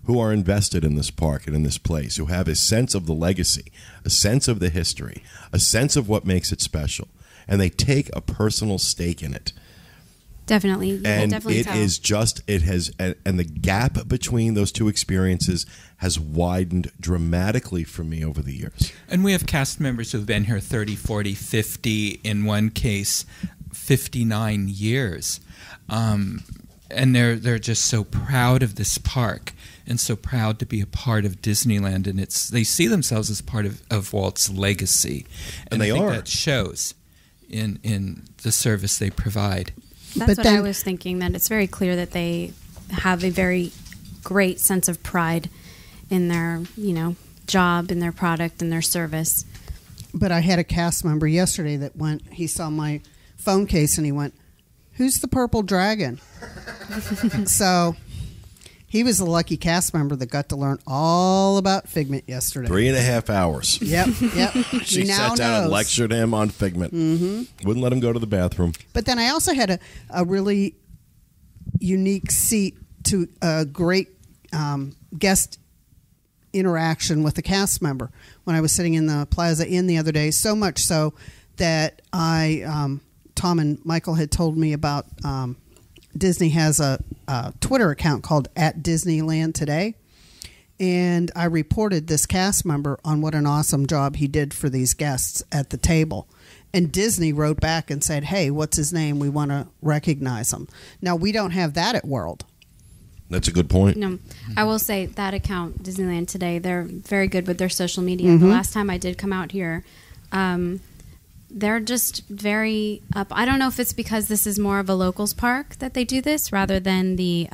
who are invested in this park and in this place, who have a sense of the legacy, a sense of the history, a sense of what makes it special, and they take a personal stake in it. Definitely. You can And definitely it tell. is just, it has, and the gap between those two experiences has widened dramatically for me over the years. And we have cast members who've been here 30, 40, 50, in one case, 59 years. And they're just so proud of this park and so proud to be a part of Disneyland. And they see themselves as part of Walt's legacy. And they I think are. that shows in the service they provide. That's But what then- I was thinking, that it's very clear that they have a very great sense of pride in their, job, in their product, and their service. But I had a cast member yesterday that he saw my phone case and he went, "Who's the purple dragon?" So he was a lucky cast member that got to learn all about Figment yesterday. 3.5 hours. Yep. She He now sat down and knows. lectured him on Figment. Mm-hmm. Wouldn't let him go to the bathroom. But then I also had a really unique seat to a great guest interaction with a cast member when I was sitting in the Plaza Inn the other day, so much so that Tom and Michael had told me about Disney has a Twitter account called @Disneyland Today, and I reported this cast member on what an awesome job he did for these guests at the table. And Disney wrote back and said, "Hey, what's his name? We want to recognize him." Now, we don't have that at World. That's a good point. No, I will say that account, Disneyland Today, they're very good with their social media. The last time I did come out here, they're just very up. I don't know if it's because this is more of a locals park that they do this rather than the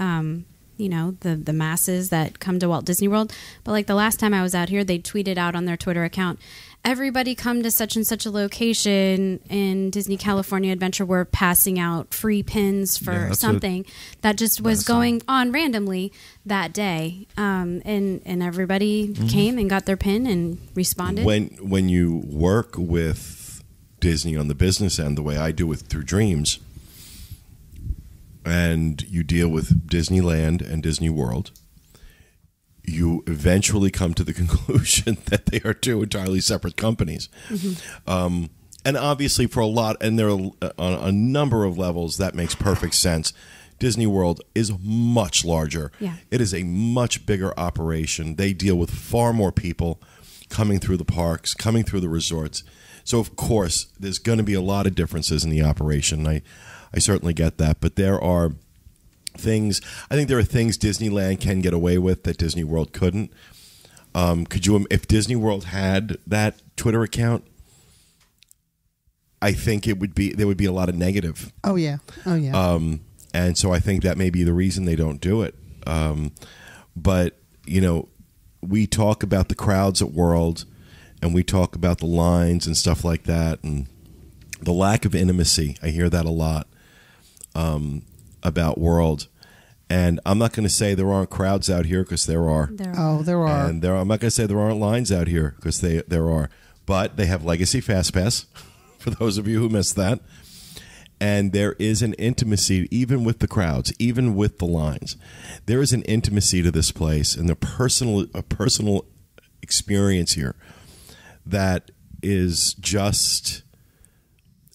the masses that come to Walt Disney World. But like the last time I was out here, they tweeted out on their Twitter account, "Everybody come to such and such a location in Disney California Adventure. We're passing out free pins for that's something." That just was going on randomly that day. And everybody came and got their pin and responded. When you work with Disney on the business end, the way I do with Through Dreams, and you deal with Disneyland and Disney World, you eventually come to the conclusion that they are two entirely separate companies. And obviously for a lot, and there are on a number of levels, that makes perfect sense. Disney World is much larger. Yeah. It is a much bigger operation. They deal with far more people coming through the parks, coming through the resorts. So, of course, there's going to be a lot of differences in the operation. I certainly get that. But there are things, I think there are things Disneyland can get away with that Disney World couldn't. If Disney World had that Twitter account, I think there would be a lot of negative. Oh, yeah. And so I think that may be the reason they don't do it. But, we talk about the crowds at World, and we talk about the lines and stuff like that, and the lack of intimacy. I hear that a lot about World. And I'm not going to say there aren't crowds out here, because there are. There There are. And I'm not going to say there aren't lines out here, because there are. But they have Legacy FastPass, for those of you who missed that. And there is an intimacy, even with the crowds, even with the lines. There is an intimacy to this place and a personal experience here that is just,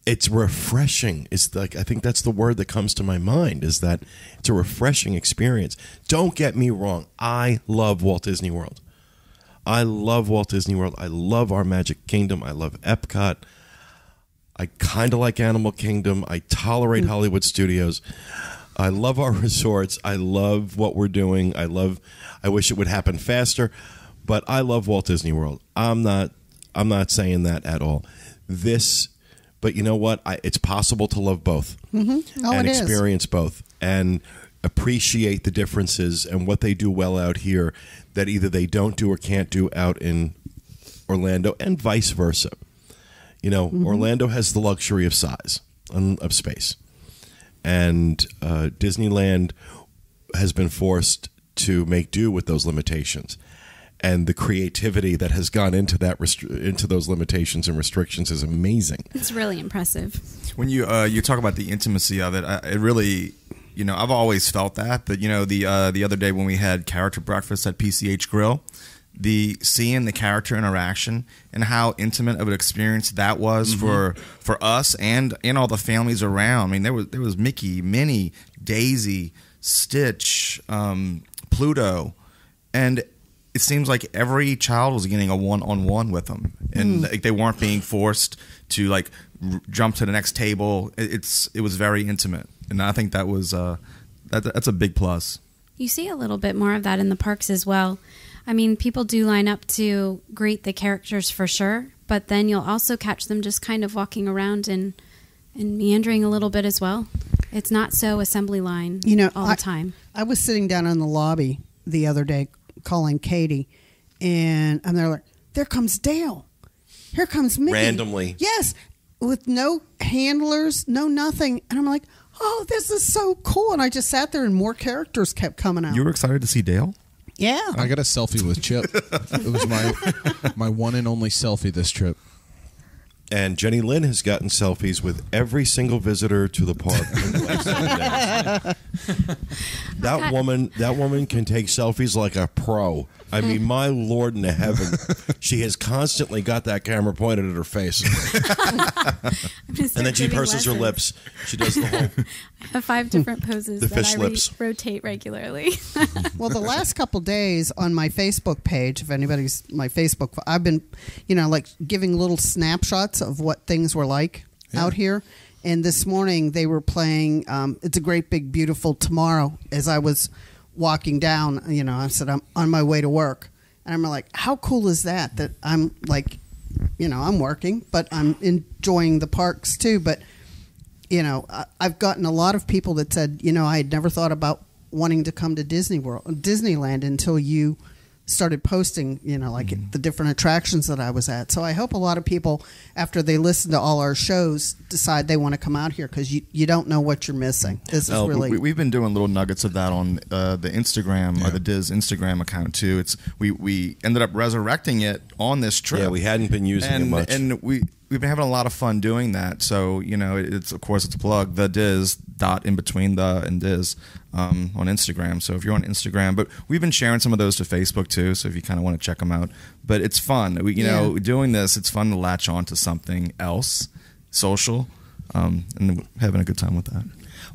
it's refreshing. It's like, I think that's the word that comes to my mind, is that it's a refreshing experience. Don't get me wrong. I love Walt Disney World. I love Walt Disney World. I love our Magic Kingdom. I love Epcot. I kind of like Animal Kingdom. I tolerate Hollywood Studios. I love our resorts. I love what we're doing. I wish it would happen faster, but I love Walt Disney World. I'm not saying that at all. But you know what? It's possible to love both and experience both and appreciate the differences and what they do well out here that either they don't do or can't do out in Orlando, and vice versa. You know, Orlando has the luxury of size, of space. And Disneyland has been forced to make do with those limitations. And the creativity that has gone into that into those limitations and restrictions is amazing. It's really impressive. When you talk about the intimacy of it, it really, you know, I've always felt that. But you know, the other day when we had character breakfast at PCH Grill, seeing the character interaction and how intimate of an experience that was for us and all the families around. I mean, there was Mickey, Minnie, Daisy, Stitch, Pluto, and it seems like every child was getting a one-on-one with them, and like, they weren't being forced to like jump to the next table. It was very intimate, and I think that was that's a big plus. You see a little bit more of that in the parks as well. I mean, people do line up to greet the characters for sure, but then you'll also catch them just kind of walking around and meandering a little bit as well. It's not so assembly line all the time. I was sitting down in the lobby the other day calling Katie, and I'm there like, there comes Dale. Here comes Mickey. Randomly. Yes, with no handlers, no nothing. And I'm like, oh, this is so cool. And I just sat there and more characters kept coming out. You were excited to see Dale? Yeah. I got a selfie with Chip. It was my one and only selfie this trip. And Jenny Lynn has gotten selfies with every single visitor to the park in the last 7 days. That woman can take selfies like a pro. I mean, my Lord in heaven, she has constantly got that camera pointed at her face. And then she purses her lips. She does the whole... I have 5 different poses the fish lips. Rotate regularly. Well, the last couple days on my Facebook page, if anybody's my Facebook, I've been, like giving little snapshots of what things were like out here. And this morning they were playing It's a Great Big Beautiful Tomorrow. As I was walking down, I said, I'm on my way to work. And I'm like, how cool is that I'm like, I'm working, but I'm enjoying the parks too. But, I've gotten a lot of people that said, I had never thought about wanting to come to Disneyland until you started posting, the different attractions that I was at. So I hope a lot of people, after they listen to all our shows, decide they want to come out here, because you don't know what you're missing. This is really... We've been doing little nuggets of that on the Instagram or the DIS Instagram account too. We ended up resurrecting it on this trip. Yeah, we hadn't been using it much. And we've been having a lot of fun doing that. So, it's a plug, the DIS dot in between the and DIS on Instagram. So if you're on Instagram, but we've been sharing some of those to Facebook too. So if you kind of want to check them out, but it's fun. Doing this, it's fun to latch on to something else, social, and having a good time with that.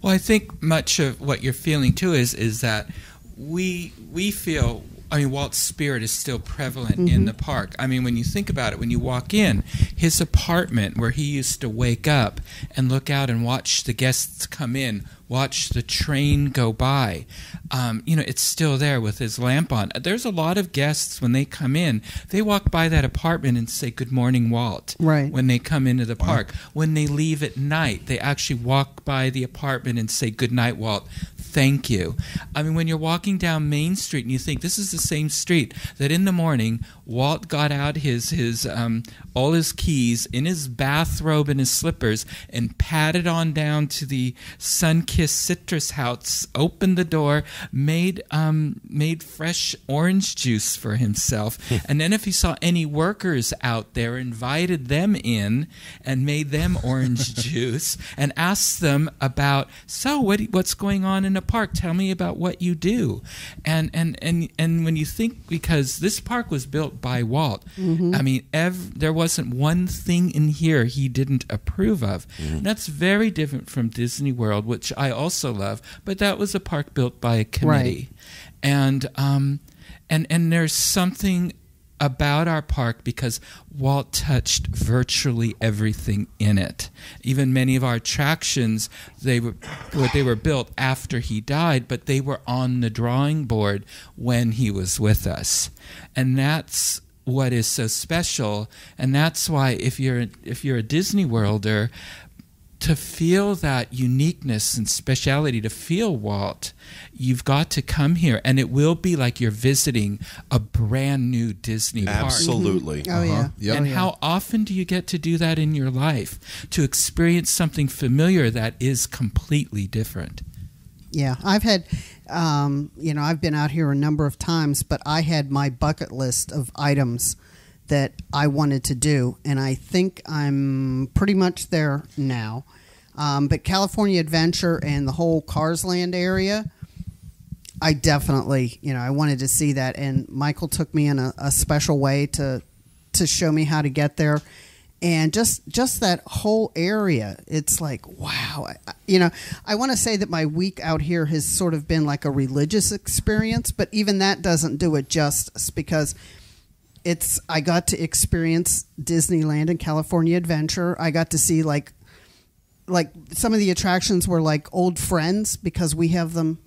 Well, I think much of what you're feeling too is that we feel, Walt's spirit is still prevalent in the park. When you think about it, when you walk in, his apartment where he used to wake up and look out and watch the guests come in, watch the train go by, it's still there with his lamp on. There's a lot of guests, when they come in, they walk by that apartment and say, "Good morning, Walt," when they come into the park. When they leave at night, they actually walk by the apartment and say, "Good night, Walt. thank you. I mean, when you're walking down Main Street and you think this is the same street that in the morning Walt got out his all his keys in his bathrobe and his slippers and padded on down to the sun-kissed citrus house, opened the door, made fresh orange juice for himself, and then if he saw any workers out there, invited them in and made them orange juice and asked them about, so what's going on in the park? Tell me about what you do. And when you think, because this park was built by Walt, I mean, there wasn't one thing in here he didn't approve of. And that's very different from Disney World, which I also love, but that was a park built by a committee. Right. And there's something about our park because Walt touched virtually everything in it. Even many of our attractions, they were built after he died, but they were on the drawing board when he was with us. And that's what is so special. And that's why if you're a Disney Worlder, to feel that uniqueness and speciality, to feel Walt, you've got to come here, and it will be like you're visiting a brand new Disney park. Absolutely. Oh, yeah. Yep. And how often do you get to do that in your life? To experience something familiar that is completely different. Yeah, I've had, I've been out here a number of times, but I had my bucket list of items that I wanted to do, and I think I'm pretty much there now. But California Adventure and the whole Cars Land area, I definitely, I wanted to see that, and Michael took me in a special way to show me how to get there. And just that whole area, it's like, wow. I want to say that my week out here has sort of been like a religious experience, but even that doesn't do it justice, because I got to experience Disneyland and California Adventure. I got to see like some of the attractions were like old friends because we have them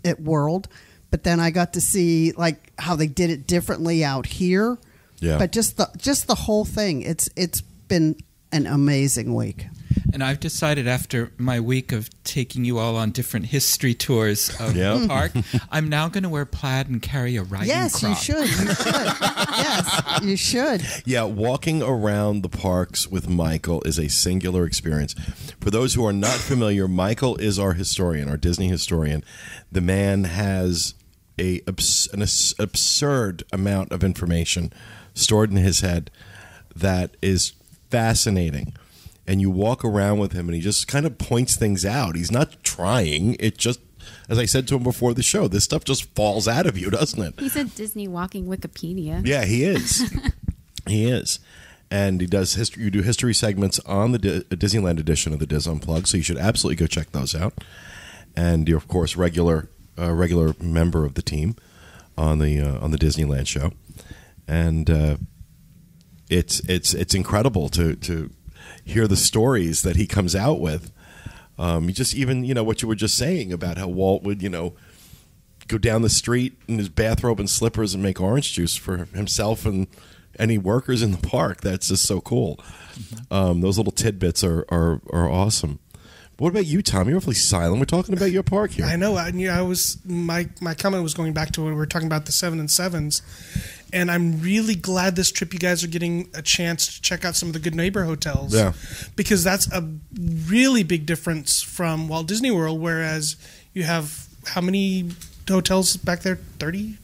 at World, but then I got to see like how they did it differently out here. Yeah. But just the whole thing, it's been an amazing week. And I've decided after my week of taking you all on different history tours of the park, I'm now going to wear plaid and carry a riding crop. Yes, you should. Yes, you should. Yeah, walking around the parks with Michael is a singular experience. For those who are not familiar, Michael is our historian, our Disney historian. The man has an absurd amount of information stored in his head that is fascinating. And you walk around with him and he just kind of points things out. He's not trying. It just, as I said to him before the show, this stuff just falls out of you, doesn't it? He's a Disney walking Wikipedia. Yeah, he is. He is. And he does history. You do history segments on the Disneyland edition of the DIS Unplugged, so you should absolutely go check those out. And you're, of course, regular member of the team on the Disneyland show. And it's incredible to hear the stories that he comes out with. You just even, what you were just saying about how Walt would, go down the street in his bathrobe and slippers and make orange juice for himself and any workers in the park. That's just so cool. Those little tidbits are awesome. But what about you, Tom? You're awfully silent. We're talking about your park here. I know. My comment was going back to when we were talking about the 7 and 7s. And I'm really glad this trip you guys are getting a chance to check out some of the Good Neighbor hotels. Yeah. Because that's a really big difference from Walt Disney World, whereas you have how many hotels back there? 30?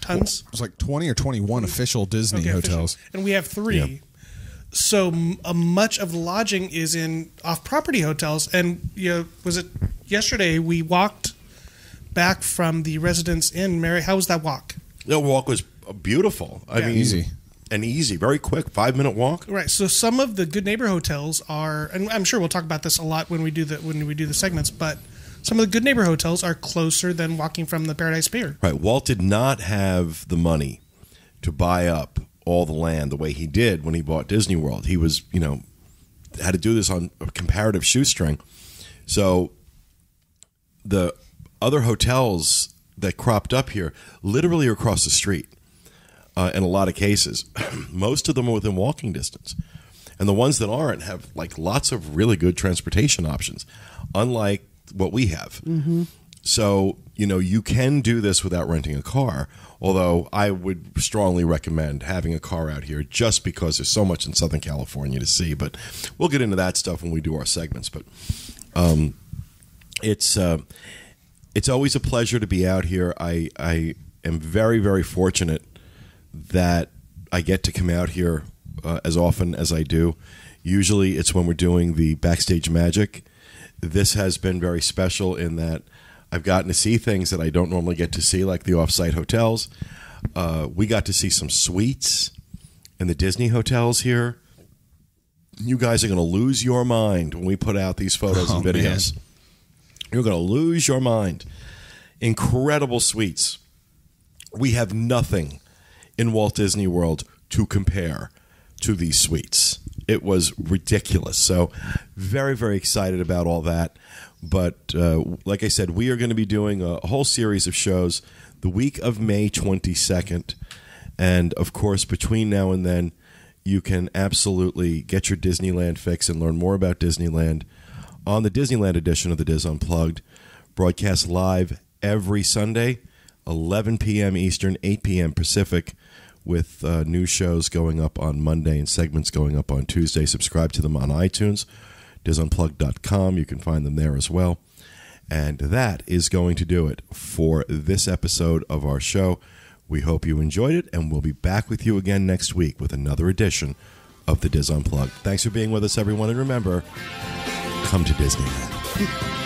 Tons? It's like 20 or 21 official Disney hotels. Official. And we have 3. Yeah. So much of the lodging is in off-property hotels. And was it yesterday we walked back from the Residence Inn? Mary, how was that walk? The walk was beautiful. I mean, easy, very quick, 5-minute walk. Right. So some of the Good Neighbor hotels are, and I'm sure we'll talk about this a lot when we do the segments, but some of the Good Neighbor hotels are closer than walking from the Paradise Pier. Right. Walt did not have the money to buy up all the land the way he did when he bought Disney World. He was, had to do this on a comparative shoestring. So the other hotels that cropped up here literally are across the street in a lot of cases. Most of them are within walking distance. And the ones that aren't have like lots of really good transportation options. Unlike what we have. So, you can do this without renting a car, although I would strongly recommend having a car out here just because there's so much in Southern California to see. But we'll get into that stuff when we do our segments. But it's always a pleasure to be out here. I am very, very fortunate that I get to come out here as often as I do. Usually it's when we're doing the Backstage Magic. This has been very special in that I've gotten to see things that I don't normally get to see, like the off-site hotels. We got to see some suites in the Disney hotels here. You guys are going to lose your mind when we put out these photos and videos. Man. You're going to lose your mind. Incredible suites. We have nothing in Walt Disney World to compare to these suites. It was ridiculous. So very, very excited about all that. But like I said, we are going to be doing a whole series of shows the week of May 22nd. And, of course, between now and then, you can absolutely get your Disneyland fix and learn more about Disneyland on the Disneyland edition of the DIS Unplugged, broadcast live every Sunday, 11 p.m. Eastern, 8 p.m. Pacific, with new shows going up on Monday and segments going up on Tuesday. Subscribe to them on iTunes, disunplugged.com. You can find them there as well. And that is going to do it for this episode of our show. We hope you enjoyed it, and we'll be back with you again next week with another edition of the DIS Unplugged. Thanks for being with us, everyone, and remember, come to Disneyland.